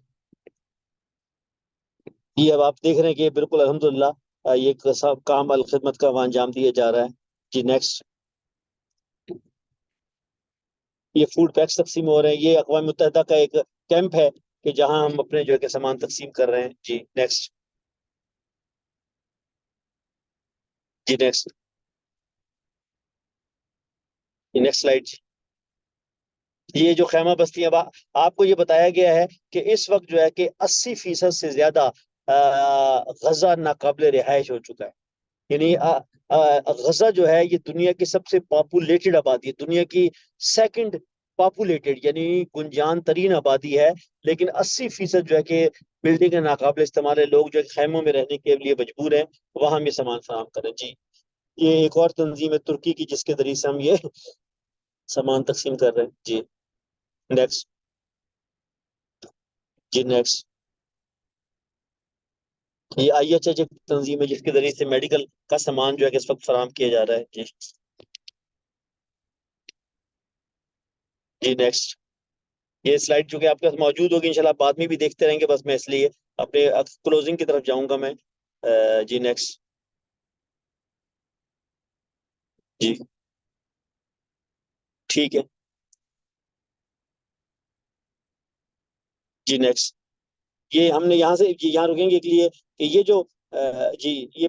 یہ اب آپ دیکھ رہے ہیں کہ بالکل الحمدللہ یہ سب کام الخدمت کا وہاں انجام دیا جا رہا ہے. جی نیکسٹ. یہ فوڈ پیکس تقسیم ہو رہے ہیں. یہ اقوام متحدہ کا ایک کیمپ ہے کہ جہاں ہم اپنے جو ہے کہ سامان تقسیم کر رہے ہیں. جی نیکسٹ جی نیکسٹ نیکسٹ سلائیڈ. یہ جو خیمہ بستیاں آپ کو یہ بتایا گیا ہے کہ اس وقت جو ہے کہ 80% سے زیادہ غزہ ناقابل رہائش ہو چکا ہے. یعنی غزہ جو ہے یہ دنیا کی سب سے پاپولیٹڈ آبادی ہے، دنیا کی سیکنڈ پاپولیٹڈ یعنی گنجان ترین آبادی ہے. لیکن 80% جو ہے کہ بلڈنگ ناقابل استعمال ہے. لوگ جو ہے خیموں میں رہنے کے لیے مجبور ہیں، وہاں ہم یہ سامان فراہم کریں. جی یہ ایک اور تنظیم ہے ترکی کی جس کے ذریعے سے ہم یہ سامان تقسیم کر رہے ہیں. جی نیکسٹ جی نیکسٹ. یہ IHH ایک تنظیم ہے جس کے ذریعے سے میڈیکل کا سامان جو ہے کہ اس وقت فراہم کیا جا رہا ہے. جی جی نیکسٹ. یہ سلائیڈ جو کہ آپ کے پاس موجود ہوگی انشاءاللہ آپ بعد میں بھی دیکھتے رہیں گے، بس میں اس لیے اپنے کلوزنگ کی طرف جاؤں گا میں. جی نیکسٹ جی ٹھیک ہے. جی نیکسٹ. یہ ہم نے یہاں سے یہاں رکیں گے کے لیے کہ یہ جو جی یہ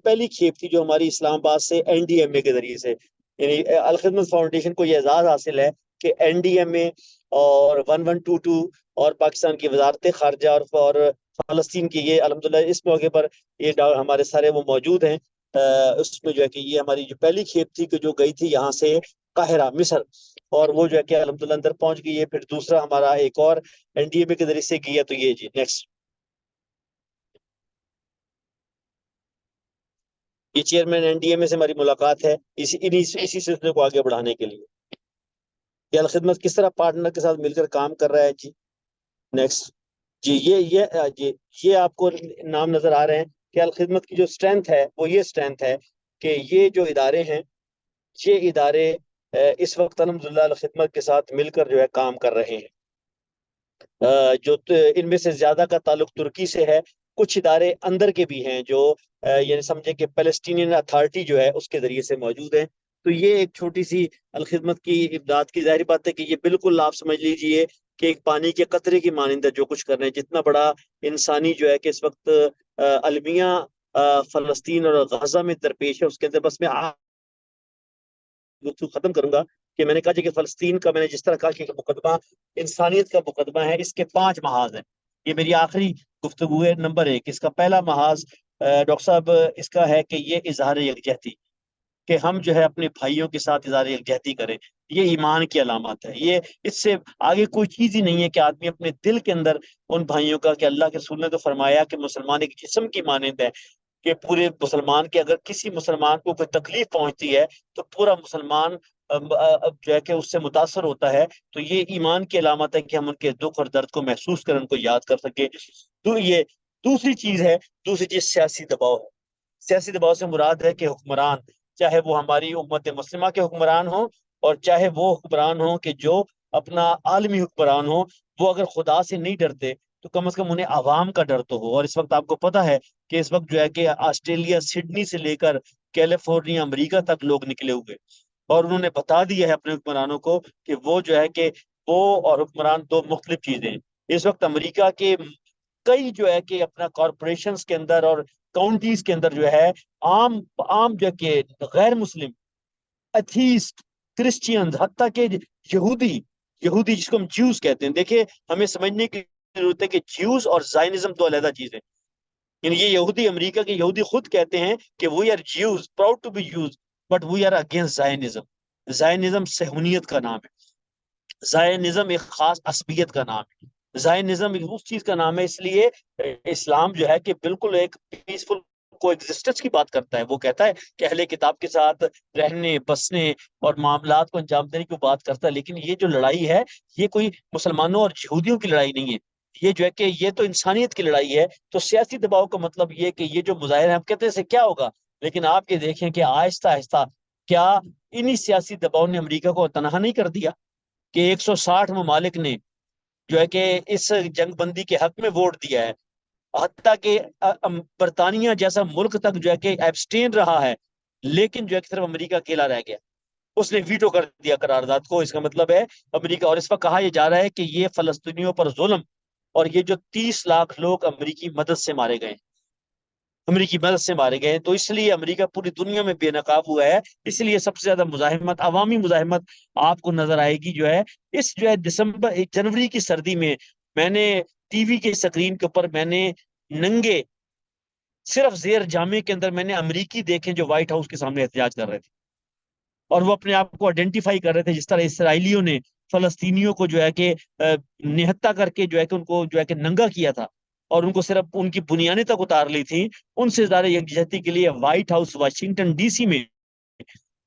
پہلی کھیپ تھی جو ہماری اسلام آباد سے NDMA کے ذریعے سے، یعنی الخدمت فاؤنڈیشن کو یہ اعزاز حاصل ہے کہ NDMA اور 1122 اور پاکستان کی وزارت خارجہ اور فلسطین کی یہ الحمدللہ اس موقع پر یہ ہمارے سارے وہ موجود ہیں. اس میں جو ہے کہ یہ ہماری جو پہلی کھیپ تھی کہ جو گئی تھی یہاں سے قاہرہ مصر، اور وہ جو ہے کہ الحمدللہ اندر پہنچ گئی ہے. پھر دوسرا ہمارا ایک اور NDMA کے ذریعے سے کیا. تو یہ جی نیکسٹ. یہ چیئرمین NDMA سے ہماری ملاقات ہے اسی سلسلے کو آگے بڑھانے کے لیے. یہ الخدمت کس طرح پارٹنر کے ساتھ مل کر کام کر رہا ہے. جی نیکسٹ. جی یہ آپ کو نام نظر آ رہے ہیں کہ الخدمت کی جو اسٹرینتھ ہے وہ یہ اسٹرینتھ ہے کہ یہ جو ادارے ہیں، یہ ادارے اس وقت الحمدللہ الخدمت کے ساتھ مل کر جو ہے کام کر رہے ہیں. جو ان میں سے زیادہ کا تعلق ترکی سے ہے. کچھ ادارے اندر کے بھی ہیں جو یعنی سمجھے کہ پیلسٹینین اتھارٹی جو ہے اس کے ذریعے سے موجود ہیں. تو یہ ایک چھوٹی سی الخدمت کی امداد کی ظاہری بات ہے کہ یہ بالکل آپ سمجھ لیجئے کہ ایک پانی کے قطرے کی مانند ہے جو کچھ کر رہے ہیں. جتنا بڑا انسانی جو ہے کہ اس وقت المیہ فلسطین اور غزہ میں درپیش ہے، اس کے اندر بس میں گفتگو ختم کروں گا کہ میں نے کہا کہ فلسطین کا میں نے جس طرح کہا کہ مقدمہ انسانیت کا مقدمہ ہے، اس کے 5 محاذ ہیں. یہ میری آخری گفتگو ہے. نمبر 1، اس کا پہلا محاذ ڈاکٹر صاحب اس کا ہے کہ یہ اظہار یکجہتی، کہ ہم جو ہے اپنے بھائیوں کے ساتھ اظہار یکجہتی کریں. یہ ایمان کی علامت ہے. یہ اس سے آگے کوئی چیز ہی نہیں ہے کہ آدمی اپنے دل کے اندر ان بھائیوں کا، کہ اللہ کے رسول نے تو فرمایا کہ مسلمان ایک جسم کی مانند ہے، کہ پورے مسلمان کے اگر کسی مسلمان کو کوئی تکلیف پہنچتی ہے تو پورا مسلمان جو ہے کہ اس سے متاثر ہوتا ہے. تو یہ ایمان کی علامت ہے کہ ہم ان کے دکھ اور درد کو محسوس کر ان کو یاد کر سکیں. تو یہ دوسری چیز سیاسی دباؤ ہے. سیاسی دباؤ سے مراد ہے کہ حکمران، چاہے وہ ہماری امت مسلمہ کے حکمران ہوں اور چاہے وہ حکمران ہوں کہ جو اپنا عالمی حکمران ہوں، وہ اگر خدا سے نہیں ڈرتے تو کم از کم انہیں عوام کا ڈر تو ہو. اور اس وقت آپ کو پتہ ہے کہ اس وقت جو ہے کہ آسٹریلیا، سڈنی سے لے کر کیلیفورنیا، امریکہ تک لوگ نکلے ہوئے، اور انہوں نے بتا دیا ہے اپنے حکمرانوں کو کہ وہ جو ہے کہ وہ اور حکمران دو مختلف چیزیں ہیں. اس وقت امریکہ کے کئی جو ہے کہ اپنا کارپوریشنز کے اندر اور کاؤنٹیز کے اندر جو ہے عام جو ہے کہ غیر مسلم، ایتھیسٹ، کرسچینز، حتیٰ کہ یہودی جس کو ہم جیوز کہتے ہیں. دیکھیں ہمیں سمجھنے کی ضرورت ہے کہ جیوز اور زائنزم دو علیحدہ چیزیں. یعنی یہ یہودی، امریکہ کے یہودی خود کہتے ہیں کہ we are Jews, proud to be Jews, but we are against Zionism. Zionism صہیونیت کا نام ہے. زائنزم ایک خاص عصبیت کا نام ہے. زائنزم اس چیز کا نام ہے. اس لیے اسلام جو ہے کہ بالکل ایک پیسفل کو ایگزسٹنس کی بات کرتا ہے. وہ کہتا ہے کہ اہل کتاب کے ساتھ رہنے، بسنے اور معاملات کو انجام دینے کی بات کرتا ہے. لیکن یہ جو لڑائی ہے یہ کوئی مسلمانوں اور یہودیوں کی لڑائی نہیں ہے. یہ جو ہے کہ یہ تو انسانیت کی لڑائی ہے. تو سیاسی دباؤ کا مطلب یہ کہ یہ جو مظاہرے ہم کہتے ہیں سے کیا ہوگا، لیکن آپ یہ دیکھیں کہ آہستہ آہستہ کیا انہی سیاسی دباؤ نے امریکہ کو تنہا نہیں کر دیا کہ 160 ممالک نے جو ہے کہ اس جنگ بندی کے حق میں ووٹ دیا ہے. حتیٰ کہ برطانیہ جیسا ملک تک جو ہے کہ ایبسٹین رہا ہے، لیکن جو ہے کہ صرف امریکہ اکیلا رہ گیا، اس نے ویٹو کر دیا قرارداد کو. اس کا مطلب ہے امریکہ، اور اس وقت کہا یہ جا رہا ہے کہ یہ فلسطینیوں پر ظلم اور یہ جو 30 لاکھ لوگ امریکی مدد سے مارے گئے، تو اس لیے امریکہ پوری دنیا میں بے نقاب ہوا ہے. اس لیے سب سے زیادہ مزاحمت، عوامی مزاحمت آپ کو نظر آئے گی جو ہے اس جو ہے جنوری کی سردی میں. میں نے ٹی وی کے اسکرین کے اوپر میں نے ننگے صرف زیر جامے کے اندر میں نے امریکی دیکھیں جو وائٹ ہاؤس کے سامنے احتجاج کر رہے تھے، اور وہ اپنے آپ کو آئیڈینٹیفائی کر رہے تھے جس طرح اسرائیلیوں نے فلسطینیوں کو جو ہے کہ نہتہ کر کے جو ہے کہ ان کو جو ہے کہ ننگا کیا تھا اور ان کو صرف ان کی بنیادیں تک اتار لی تھی. ان سے زیادہ یکجہتی کے لیے White House Washington D C میں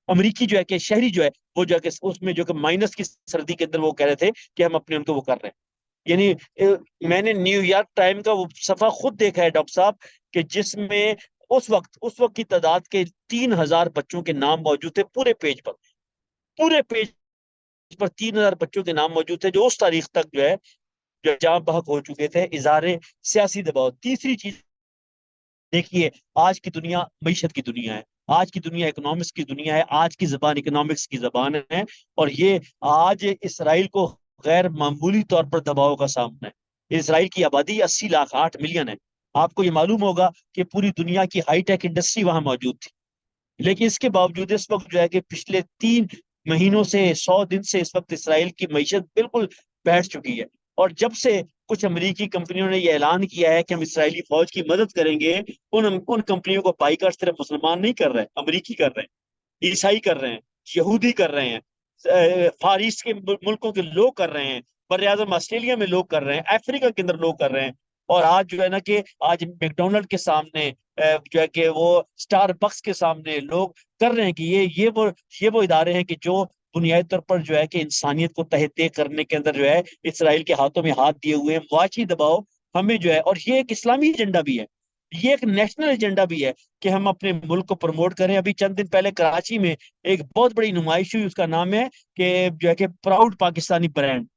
امریکی جو ہے کہ شہری جو ہے وہ جو ہے کہ اس میں جو کہ مائنس کی سردی کے اندر وہ کہہ رہے تھے کہ ہم اپنے ان کو وہ کر رہے ہیں. یعنی میں نے نیو یارک ٹائم کا وہ صفحہ خود دیکھا ہے ڈاکٹر صاحب، کہ جس میں اس وقت کی تعداد کے 3000 بچوں کے نام موجود تھے پورے پیج پر 3000 بچوں کے نام موجود تھے جو اس تاریخ تک جو ہے جو جاں بحق ہو چکے تھے. اظہار سیاسی دباؤ. تیسری چیز دیکھیے، آج کی دنیا معیشت کی دنیا ہے، آج کی دنیا اکنامکس کی دنیا ہے، آج کی زبان اکنامکس کی زبان ہے، اور یہ آج اسرائیل کو غیر معمولی طور پر دباؤ کا سامنا ہے. اسرائیل کی آبادی 80 لاکھ 8 ملین ہے. آپ کو یہ معلوم ہوگا کہ پوری دنیا کی ہائی ٹیک انڈسٹری وہاں موجود تھی، لیکن اس کے باوجود اس وقت جو ہے کہ پچھلے 3 مہینوں سے 100 دن سے اس وقت اسرائیل کی معیشت بالکل بیٹھ چکی ہے. اور جب سے کچھ امریکی کمپنیوں نے یہ اعلان کیا ہے کہ ہم اسرائیلی فوج کی مدد کریں گے، ان کمپنیوں کو بائیکاٹ صرف مسلمان نہیں کر رہے، امریکی کر رہے ہیں، عیسائی کر رہے ہیں، یہودی کر رہے ہیں، فار ایسٹ کے ملکوں کے لوگ کر رہے ہیں، بر اعظم آسٹریلیا میں لوگ کر رہے ہیں، افریقہ کے اندر لوگ کر رہے ہیں. اور آج جو ہے نا کہ آج میک ڈونلڈ کے سامنے جو ہے کہ وہ اسٹار بکس کے سامنے لوگ کر رہے ہیں کہ یہ وہ ادارے ہیں کہ جو بنیادی طور پر جو ہے کہ انسانیت کو تحت دے کرنے کے اندر جو ہے اسرائیل کے ہاتھوں میں ہاتھ دیے ہوئے ہیں. معاشی دباؤ ہمیں جو ہے، اور یہ ایک اسلامی ایجنڈا بھی ہے، یہ ایک نیشنل ایجنڈا بھی ہے کہ ہم اپنے ملک کو پروموٹ کریں. ابھی چند دن پہلے کراچی میں ایک بہت بڑی نمائش ہوئی، اس کا نام ہے کہ جو ہے کہ پراؤڈ پاکستانی برانڈ،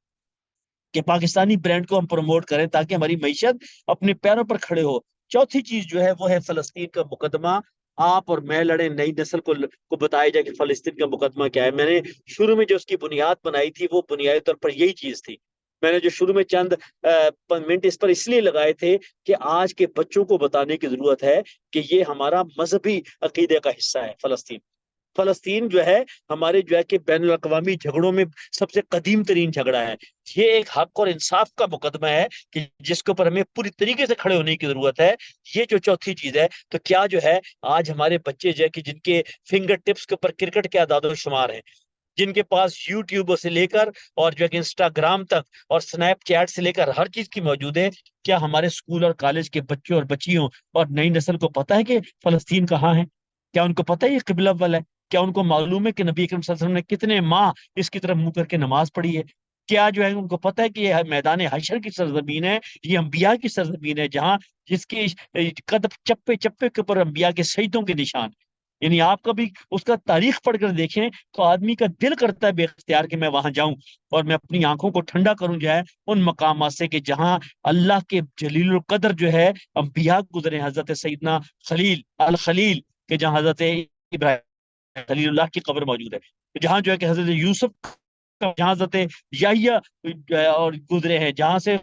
کہ پاکستانی برانڈ کو ہم پروموٹ کریں تاکہ ہماری معیشت اپنے پیروں پر کھڑے ہو. چوتھی چیز جو ہے وہ ہے فلسطین کا مقدمہ. آپ اور میں لڑیں، نئی نسل کو بتایا جائے کہ فلسطین کا مقدمہ کیا ہے. میں نے شروع میں جو اس کی بنیاد بنائی تھی وہ بنیادی طور پر یہی چیز تھی. میں نے جو شروع میں چند منٹ اس پر اس لیے لگائے تھے کہ آج کے بچوں کو بتانے کی ضرورت ہے کہ یہ ہمارا مذہبی عقیدے کا حصہ ہے فلسطین. فلسطین جو ہے ہمارے جو ہے کہ بین الاقوامی جھگڑوں میں سب سے قدیم ترین جھگڑا ہے. یہ ایک حق اور انصاف کا مقدمہ ہے کہ جس کے اوپر ہمیں پوری طریقے سے کھڑے ہونے کی ضرورت ہے. یہ جو چوتھی چیز ہے، تو کیا جو ہے آج ہمارے بچے جو ہے کہ جن کے فنگر ٹپس کے اوپر کرکٹ کے اعداد و شمار ہیں، جن کے پاس یوٹیوب سے لے کر اور جو ہے کہ انسٹاگرام تک اور سنیپ چیٹ سے لے کر ہر چیز کی موجود ہے، کیا ہمارے اسکول اور کالج کے بچوں اور بچیوں اور نئی نسل کو پتہ ہے کہ فلسطین کہاں ہے؟ کیا ان کو پتہ ہے یہ قبلہ اول ہے؟ کیا ان کو معلوم ہے کہ نبی اکرم صلی اللہ علیہ وسلم نے کتنے ماہ اس کی طرف منہ کر کے نماز پڑھی ہے؟ کیا جو ہے ان کو پتہ ہے کہ یہ میدان حشر کی سرزمین ہے، یہ انبیاء کی سرزمین ہے، جہاں جس کے قدم چپے چپے کے اوپر انبیاء کے سجدوں کے نشان. یعنی آپ کبھی اس کا تاریخ پڑھ کر دیکھیں تو آدمی کا دل کرتا ہے بے اختیار کہ میں وہاں جاؤں اور میں اپنی آنکھوں کو ٹھنڈا کروں جائے ان مقامات سے کہ جہاں اللہ کے جلیل القدر جو ہے انبیاء گزرے. حضرت سیدنا خلیل الخلیل کہ جہاں حضرت ابراہیم خلیل اللہ کی قبر موجود ہے، جہاں جو ہے کہ حضرت یوسف جہاں حضرت یحییٰ اور گزرے ہیں، جہاں سے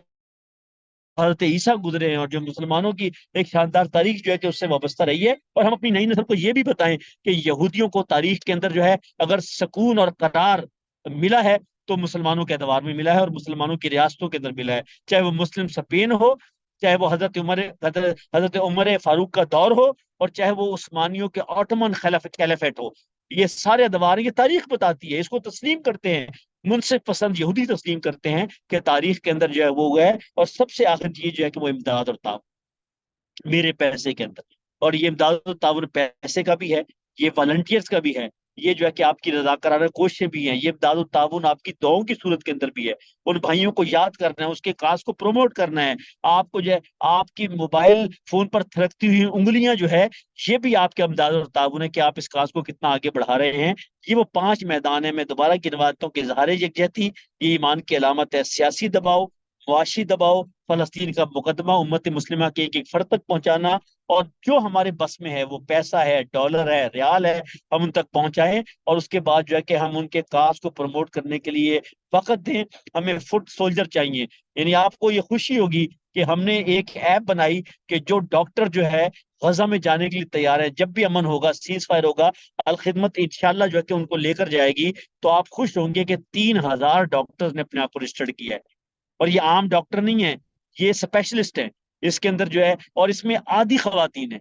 حضرت عیسیٰ گزرے ہیں، اور جو مسلمانوں کی ایک شاندار تاریخ جو ہے کہ اس سے وابستہ رہی ہے. اور ہم اپنی نئی نسل کو یہ بھی بتائیں کہ یہودیوں کو تاریخ کے اندر جو ہے اگر سکون اور قرار ملا ہے تو مسلمانوں کے اعتبار میں ملا ہے، اور مسلمانوں کی ریاستوں کے اندر ملا ہے، چاہے وہ مسلم اسپین ہو، چاہے وہ حضرت عمر فاروق کا دور ہو، اور چاہے وہ عثمانیوں کے آٹومن خلیفیٹ ہو. یہ سارے ادوار یہ تاریخ بتاتی ہے، اس کو تسلیم کرتے ہیں. منصف پسند یہودی تسلیم کرتے ہیں کہ تاریخ کے اندر جو ہے وہ ہے. اور سب سے آخر چیز جو ہے کہ وہ امداد اور تعاون میرے پیسے کے اندر، اور یہ امداد اور تعاون پیسے کا بھی ہے، یہ والنٹیئرز کا بھی ہے، یہ جو ہے کہ آپ کی رضاکارانہ کوششیں بھی ہیں، یہ امداد و تعاون آپ کی دعاؤں کی صورت کے اندر بھی ہے. ان بھائیوں کو یاد کرنا ہے، اس کے کاز کو پروموٹ کرنا ہے. آپ کو جو ہے آپ کی موبائل فون پر تھرکتی ہوئی انگلیاں جو ہے یہ بھی آپ کے امداد اور تعاون ہے کہ آپ اس کاز کو کتنا آگے بڑھا رہے ہیں. یہ وہ 5 میدان ہیں. میں دوبارہ گنواتا ہوں کہ اظہار یکجہتی یہ ایمان کی علامت ہے، سیاسی دباؤ، معاشی دباؤ، فلسطین کا مقدمہ امت مسلمہ کے ایک ایک فرد تک پہنچانا، اور جو ہمارے بس میں ہے وہ پیسہ ہے، ڈالر ہے، ریال ہے، ہم ان تک پہنچائیں. اور اس کے بعد جو ہے کہ ہم ان کے کاز کو پروموٹ کرنے کے لیے وقت دیں. ہمیں فٹ سولجر چاہیے. یعنی آپ کو یہ خوشی ہوگی کہ ہم نے ایک ایپ بنائی کہ جو ڈاکٹر جو ہے غزہ میں جانے کے لیے تیار ہے، جب بھی امن ہوگا، سیز فائر ہوگا، الخدمت انشاءاللہ جو ہے کہ ان کو لے کر جائے گی. تو آپ خوش ہوں گے کہ 3000 ڈاکٹرز نے اپنے آپ کو رجسٹرڈ کیا ہے. اور یہ عام ڈاکٹر نہیں ہے، یہ اسپیشلسٹ ہیں اس کے اندر جو ہے. اور اس میں آدھی خواتین ہیں،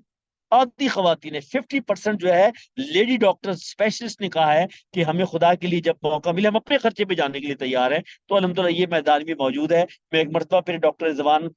آدھی خواتین ہے. 50% جو ہے لیڈی ڈاکٹر اسپیشلسٹ نے کہا ہے کہ ہمیں خدا کے لیے جب موقع ملے ہم اپنے خرچے پہ جانے کے لیے تیار ہیں. تو الحمدللہ یہ میدان بھی موجود ہے. میں ایک مرتبہ پھر ڈاکٹر رضوان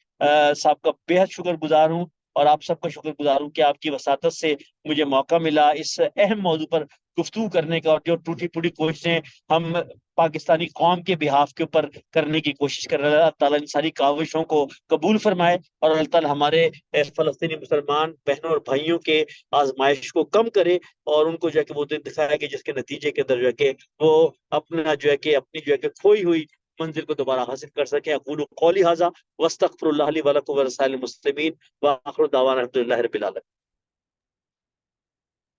صاحب کا بے حد شکر گزار ہوں، اور آپ سب کا شکر گزار ہوں کہ آپ کی وساطت سے مجھے موقع ملا اس اہم موضوع پر گفتگو کرنے کا. اور جو ٹوٹی پھوٹی کوششیں ہم پاکستانی قوم کے بہاف کے اوپر کرنے کی کوشش کر رہے ہیں، اللہ تعالیٰ ان ساری کاوشوں کو قبول فرمائے، اور اللہ تعالیٰ ہمارے فلسطینی مسلمان بہنوں اور بھائیوں کے آزمائش کو کم کرے، اور ان کو جو ہے کہ وہ دن دکھائے کہ جس کے نتیجے کے اندر جو ہے کہ وہ اپنا جو ہے کہ اپنی جو ہے کہ کھوئی ہوئی منزل کو دوبارہ حاصل کر سکے. اقول قولی ھذا واستغفر اللہ لی ولکم ولسائر المسلمین وآخر دعوانا الحمدللہ رب العالمین.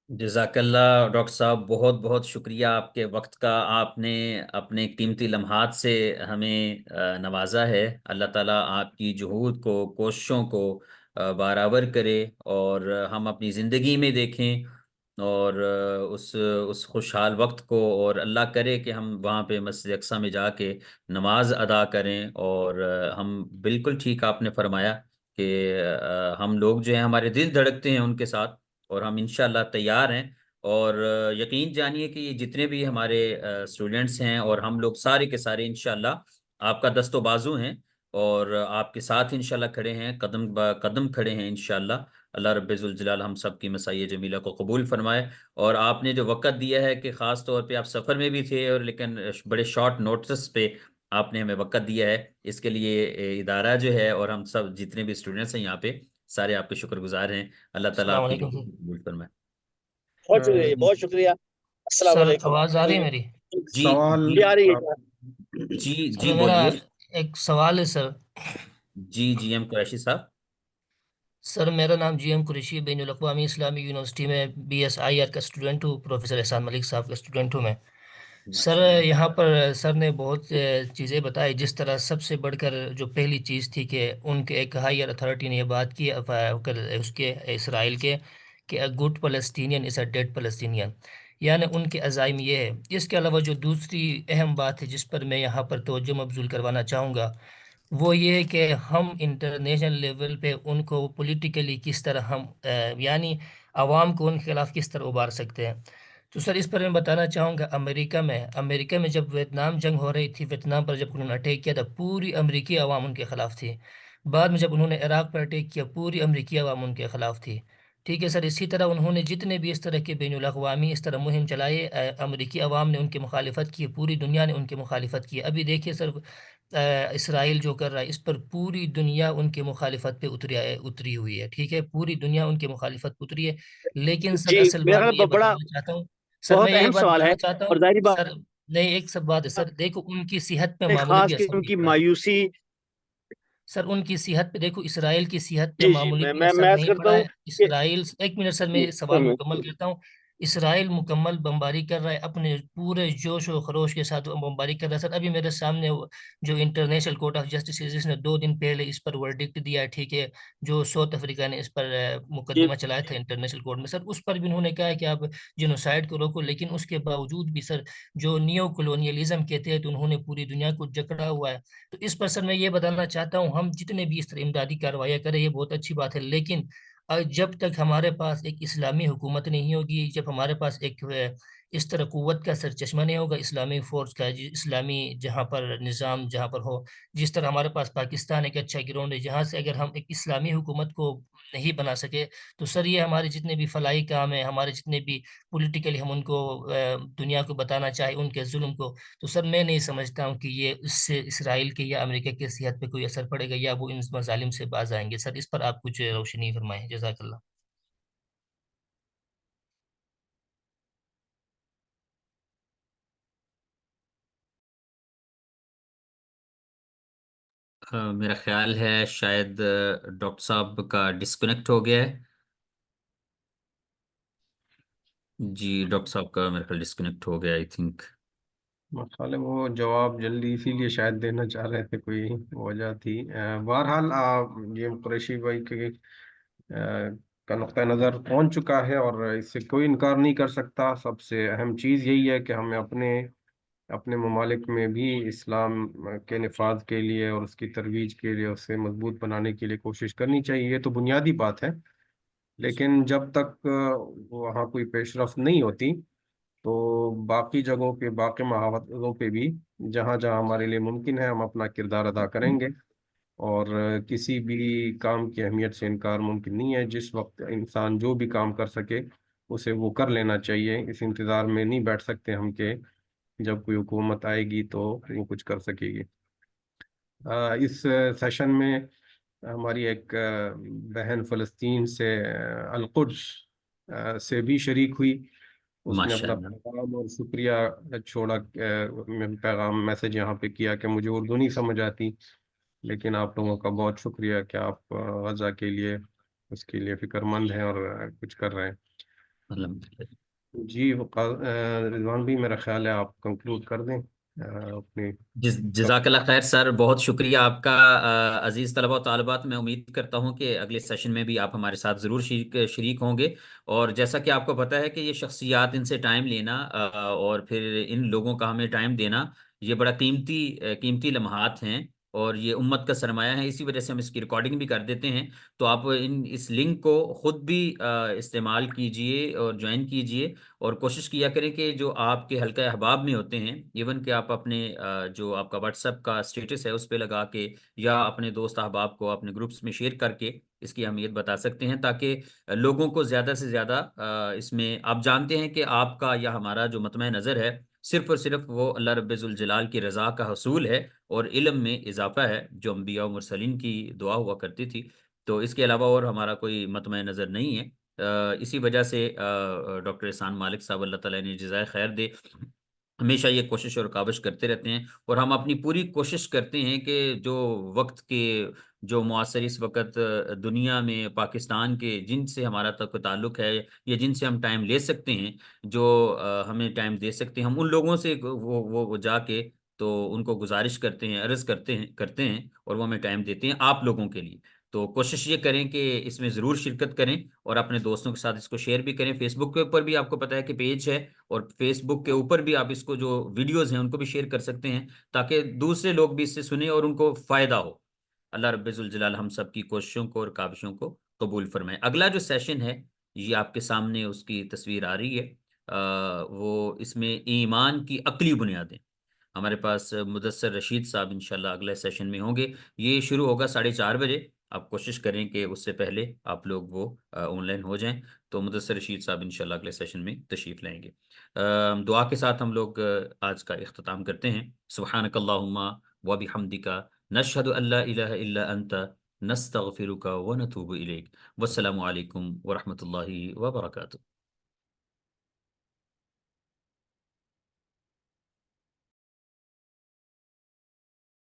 جزاک اللہ ڈاکٹر صاحب، بہت بہت شکریہ آپ کے وقت کا. آپ نے اپنے قیمتی لمحات سے ہمیں نوازا ہے. اللہ تعالیٰ آپ کی جہود کو، کوششوں کو برابر کرے، اور ہم اپنی زندگی میں دیکھیں اور اس خوشحال وقت کو، اور اللہ کرے کہ ہم وہاں پہ مسجد اقصیٰ میں جا کے نماز ادا کریں. اور ہم بالکل ٹھیک آپ نے فرمایا کہ ہم لوگ جو ہیں ہمارے دل دھڑکتے ہیں ان کے ساتھ، اور ہم انشاءاللہ تیار ہیں. اور یقین جانیے کہ یہ جتنے بھی ہمارے اسٹوڈنٹس ہیں اور ہم لوگ سارے کے سارے انشاءاللہ آپ کا دست و بازو ہیں، اور آپ کے ساتھ انشاءاللہ کھڑے ہیں، قدم قدم کھڑے ہیں انشاءاللہ. اللہ رب ذوالجلال ہم سب کی مساعی جمیلہ کو قبول فرمائے. اور آپ نے جو وقت دیا ہے کہ خاص طور پہ آپ سفر میں بھی تھے، اور لیکن بڑے شارٹ نوٹس پہ آپ نے ہمیں وقت دیا ہے، اس کے لیے ادارہ جو ہے اور ہم سب جتنے بھی اسٹوڈنٹس ہیں یہاں پہ سارے آپ کے شکر گزار ہیں. اللہ تعالیٰ السلام آپ کی علیکم سر. قبول فرمائے. بہت شکریہ، بہت شکریہ. السلام سر علیکم. آواز آ رہی ہے میری؟ جی سوال جی آ رہی ہے. جی سر جی میرا بولیے. ایک سوال ہے سر. جی جی ایم قریشی صاحب. سر میرا نام جی ایم قریشی، بین الاقوامی اسلامی یونیورسٹی میں BSIR کا اسٹوڈنٹ ہوں، پروفیسر احسان ملک صاحب کا اسٹوڈنٹ ہوں میں. سر ماشاء اللہ. یہاں پر سر نے بہت چیزیں بتائی، جس طرح سب سے بڑھ کر جو پہلی چیز تھی کہ ان کے ایک ہائر اتھارٹی نے یہ بات کی اس کے اسرائیل کے کہ a good فلسطینین is a dead فلسطینین. یعنی ان کے عزائم یہ ہے۔ اس کے علاوہ جو دوسری اہم بات ہے جس پر میں یہاں پر توجہ مبذول کروانا چاہوں گا وہ یہ ہے کہ ہم انٹرنیشنل لیول پہ ان کو پولیٹیکلی کس طرح ہم یعنی عوام کو ان کے خلاف کس طرح ابھار سکتے ہیں۔ تو سر اس پر میں بتانا چاہوں گا، امریکہ میں جب ویتنام جنگ ہو رہی تھی، ویتنام پر جب انہوں نے اٹیک کیا تھا، پوری امریکی عوام ان کے خلاف تھی۔ بعد میں جب انہوں نے عراق پر اٹیک کیا، پوری امریکی عوام ان کے خلاف تھی۔ ٹھیک ہے سر، اسی طرح انہوں نے جتنے بھی اس طرح کے بین الاقوامی اس طرح مہم چلائے، امریکی عوام نے ان کی مخالفت کی، پوری دنیا نے ان کی مخالفت کی۔ ابھی دیکھیے سر، اسرائیل جو کر رہا ہے اس پر پوری دنیا ان کی مخالفت پہ اتری ہوئی ہے۔ ٹھیک ہے، پوری دنیا ان کی مخالفت پہ اتری ہے۔ لیکن سر جی اصل میرا بات میں یہ خیال بڑا بتانا چاہتا ہوں، سر میں بہت یہ اہم بات سوال ہے، بتانا چاہتا اور ہوں ظاہری بات سر، نہیں ایک سب بات ہے سر، دیکھو ان کی صحت پہ ہے معمولی خاص بھی اثر قسم نہیں کی پڑا ہے۔ مایوسی۔ سر ان کی صحت پہ دیکھو، اسرائیل کی صحت پہ جی جی معمولی میں بھی میں اثر میں عرض نہیں کرتا پڑا ہوں ہے۔ کہ اسرائیل، ایک منٹ سر میں سوال مکمل کرتا ہوں۔ اسرائیل مکمل بمباری کر رہا ہے، اپنے پورے جوش و خروش کے ساتھ وہ بمباری کر رہا ہے۔ سر ابھی میرے سامنے جو انٹرنیشنل کورٹ آف جسٹس ہے جس نے 2 دن پہلے اس پر ورڈکٹ دیا ہے، ٹھیک ہے، جو ساؤتھ افریقہ نے اس پر جی مقدمہ چلایا تھا انٹرنیشنل کورٹ میں، سر اس پر بھی انہوں نے کہا ہے کہ آپ جنوسائیڈ کو روکو، لیکن اس کے باوجود بھی سر جو نیو کولونیلزم کے تحت انہوں نے پوری دنیا کو جکڑا ہوا ہے۔ تو اس پر سر میں یہ بتانا چاہتا ہوں، ہم جتنے بھی اس طرح امدادی کارروائیاں کریں یہ بہت اچھی بات ہے، لیکن جب تک ہمارے پاس ایک اسلامی حکومت نہیں ہوگی، جب ہمارے پاس ایک اس طرح قوت کا سرچشمہ نہیں ہوگا اسلامی فورس کا، اسلامی جہاں پر نظام جہاں پر ہو، جس طرح ہمارے پاس پاکستان ایک اچھا گراؤنڈ ہے، جہاں سے اگر ہم ایک اسلامی حکومت کو نہیں بنا سکے تو سر یہ ہمارے جتنے بھی فلاحی کام ہیں، ہمارے جتنے بھی پولیٹیکلی ہم ان کو دنیا کو بتانا چاہے ان کے ظلم کو، تو سر میں نہیں سمجھتا ہوں کہ یہ اس سے اسرائیل کے یا امریکہ کی صحت پہ کوئی اثر پڑے گا یا وہ ان مظالم سے باز آئیں گے۔ سر اس پر آپ کچھ روشنی فرمائیں، جزاک اللہ۔ میرا خیال ہے شاید ڈاکٹر صاحب کا ڈسکنیکٹ ہو گیا ہے۔ جی ڈاکٹر صاحب کا میرا خیال ڈسکنیکٹ ہو گیا، آئی تھنک۔ مسئلہ وہ جواب جلدی اسی لیے شاید دینا چاہ رہے تھے، کوئی وجہ تھی۔ بہرحال یہ قریشی بھائی کا نقطہ نظر پہنچ چکا ہے اور اس سے کوئی انکار نہیں کر سکتا۔ سب سے اہم چیز یہی ہے کہ ہمیں اپنے ممالک میں بھی اسلام کے نفاذ کے لیے اور اس کی ترویج کے لیے، اسے مضبوط بنانے کے لیے کوشش کرنی چاہیے، یہ تو بنیادی بات ہے۔ لیکن جب تک وہاں کوئی پیش رفت نہیں ہوتی تو باقی جگہوں پہ، باقی محاوروں پہ بھی جہاں جہاں ہمارے لیے ممکن ہے ہم اپنا کردار ادا کریں گے، اور کسی بھی کام کی اہمیت سے انکار ممکن نہیں ہے۔ جس وقت انسان جو بھی کام کر سکے اسے وہ کر لینا چاہیے، اس انتظار میں نہیں بیٹھ سکتے ہم کہ جب کوئی حکومت آئے گی تو وہ کچھ کر سکے گی۔ اس سیشن میں ہماری ایک بہن فلسطین سے، القدس سے بھی شریک ہوئی۔ اس نے ماشاء اپنا اللہ، پیغام اور شکریہ چھوڑا، پیغام میسج یہاں پہ کیا کہ مجھے اردو نہیں سمجھ آتی، لیکن آپ لوگوں کا بہت شکریہ کہ آپ غزہ کے لیے، اس کے لیے فکر مند ہیں اور کچھ کر رہے ہیں۔ الحمدللہ۔ جی رضوان بھی میرا خیال ہے آپ کنکلوڈ کر دیں اپنی۔ جزاک اللہ خیر سر، بہت شکریہ آپ کا۔ عزیز طلبہ و طالبات، میں امید کرتا ہوں کہ اگلے سیشن میں بھی آپ ہمارے ساتھ ضرور شریک ہوں گے۔ اور جیسا کہ آپ کو پتہ ہے کہ یہ شخصیات، ان سے ٹائم لینا اور پھر ان لوگوں کا ہمیں ٹائم دینا، یہ بڑا قیمتی لمحات ہیں اور یہ امت کا سرمایہ ہے۔ اسی وجہ سے ہم اس کی ریکارڈنگ بھی کر دیتے ہیں، تو آپ اس لنک کو خود بھی استعمال کیجئے اور جوائن کیجئے، اور کوشش کیا کریں کہ جو آپ کے حلقہ احباب میں ہوتے ہیں، ایون کہ آپ اپنے جو آپ کا واٹس ایپ کا اسٹیٹس ہے اس پہ لگا کے، یا اپنے دوست احباب کو اپنے گروپس میں شیئر کر کے اس کی اہمیت بتا سکتے ہیں، تاکہ لوگوں کو زیادہ سے زیادہ اس میں، آپ جانتے ہیں کہ آپ کا یا ہمارا جو مطمع نظر ہے صرف اور صرف وہ اللہ رب ذوالجلال کی رضا کا حصول ہے اور علم میں اضافہ ہے، جو انبیاء و مرسلین کی دعا ہوا کرتی تھی۔ تو اس کے علاوہ اور ہمارا کوئی مطمع نظر نہیں ہے۔ اسی وجہ سے ڈاکٹر احسان مالک صاحب، اللہ تعالیٰ نے جزائے خیر دے، ہمیشہ یہ کوشش اور کاوش کرتے رہتے ہیں، اور ہم اپنی پوری کوشش کرتے ہیں کہ جو وقت کے، جو معاصر اس وقت دنیا میں پاکستان کے جن سے ہمارا تعلق ہے، یا جن سے ہم ٹائم لے سکتے ہیں، جو ہمیں ٹائم دے سکتے ہیں، ہم ان لوگوں سے وہ جا کے تو ان کو گزارش کرتے ہیں، عرض کرتے ہیں اور وہ ہمیں ٹائم دیتے ہیں آپ لوگوں کے لیے۔ تو کوشش یہ کریں کہ اس میں ضرور شرکت کریں اور اپنے دوستوں کے ساتھ اس کو شیئر بھی کریں. فیس بک کے اوپر بھی آپ کو پتہ ہے کہ پیج ہے، اور فیس بک کے اوپر بھی آپ اس کو جو ویڈیوز ہیں ان کو بھی شیئر کر سکتے ہیں تاکہ دوسرے لوگ بھی اس سے سنیں اور ان کو فائدہ ہو. اللہ رب ذوالجلال ہم سب کی کوششوں کو اور کاوشوں کو قبول فرمائے. اگلا جو سیشن ہے یہ آپ کے سامنے اس کی تصویر آ رہی ہے. وہ اس میں ایمان کی عقلی بنیادیں. ہمارے پاس مدثر رشید صاحب انشاءاللہ اگلے سیشن میں ہوں گے. یہ شروع ہوگا 4:30 بجے. آپ کوشش کریں کہ اس سے پہلے آپ لوگ وہ آن لائن ہو جائیں. تو مدثر رشید صاحب انشاءاللہ اگلے سیشن میں تشریف لائیں گے. دعا کے ساتھ ہم لوگ آج کا اختتام کرتے ہیں. سبحانک اللہم و بحمدک نشہد ان لا الہ الا انت نستغفرک و نتوب الیک. والسلام علیکم ورحمۃ اللہ وبرکاتہ.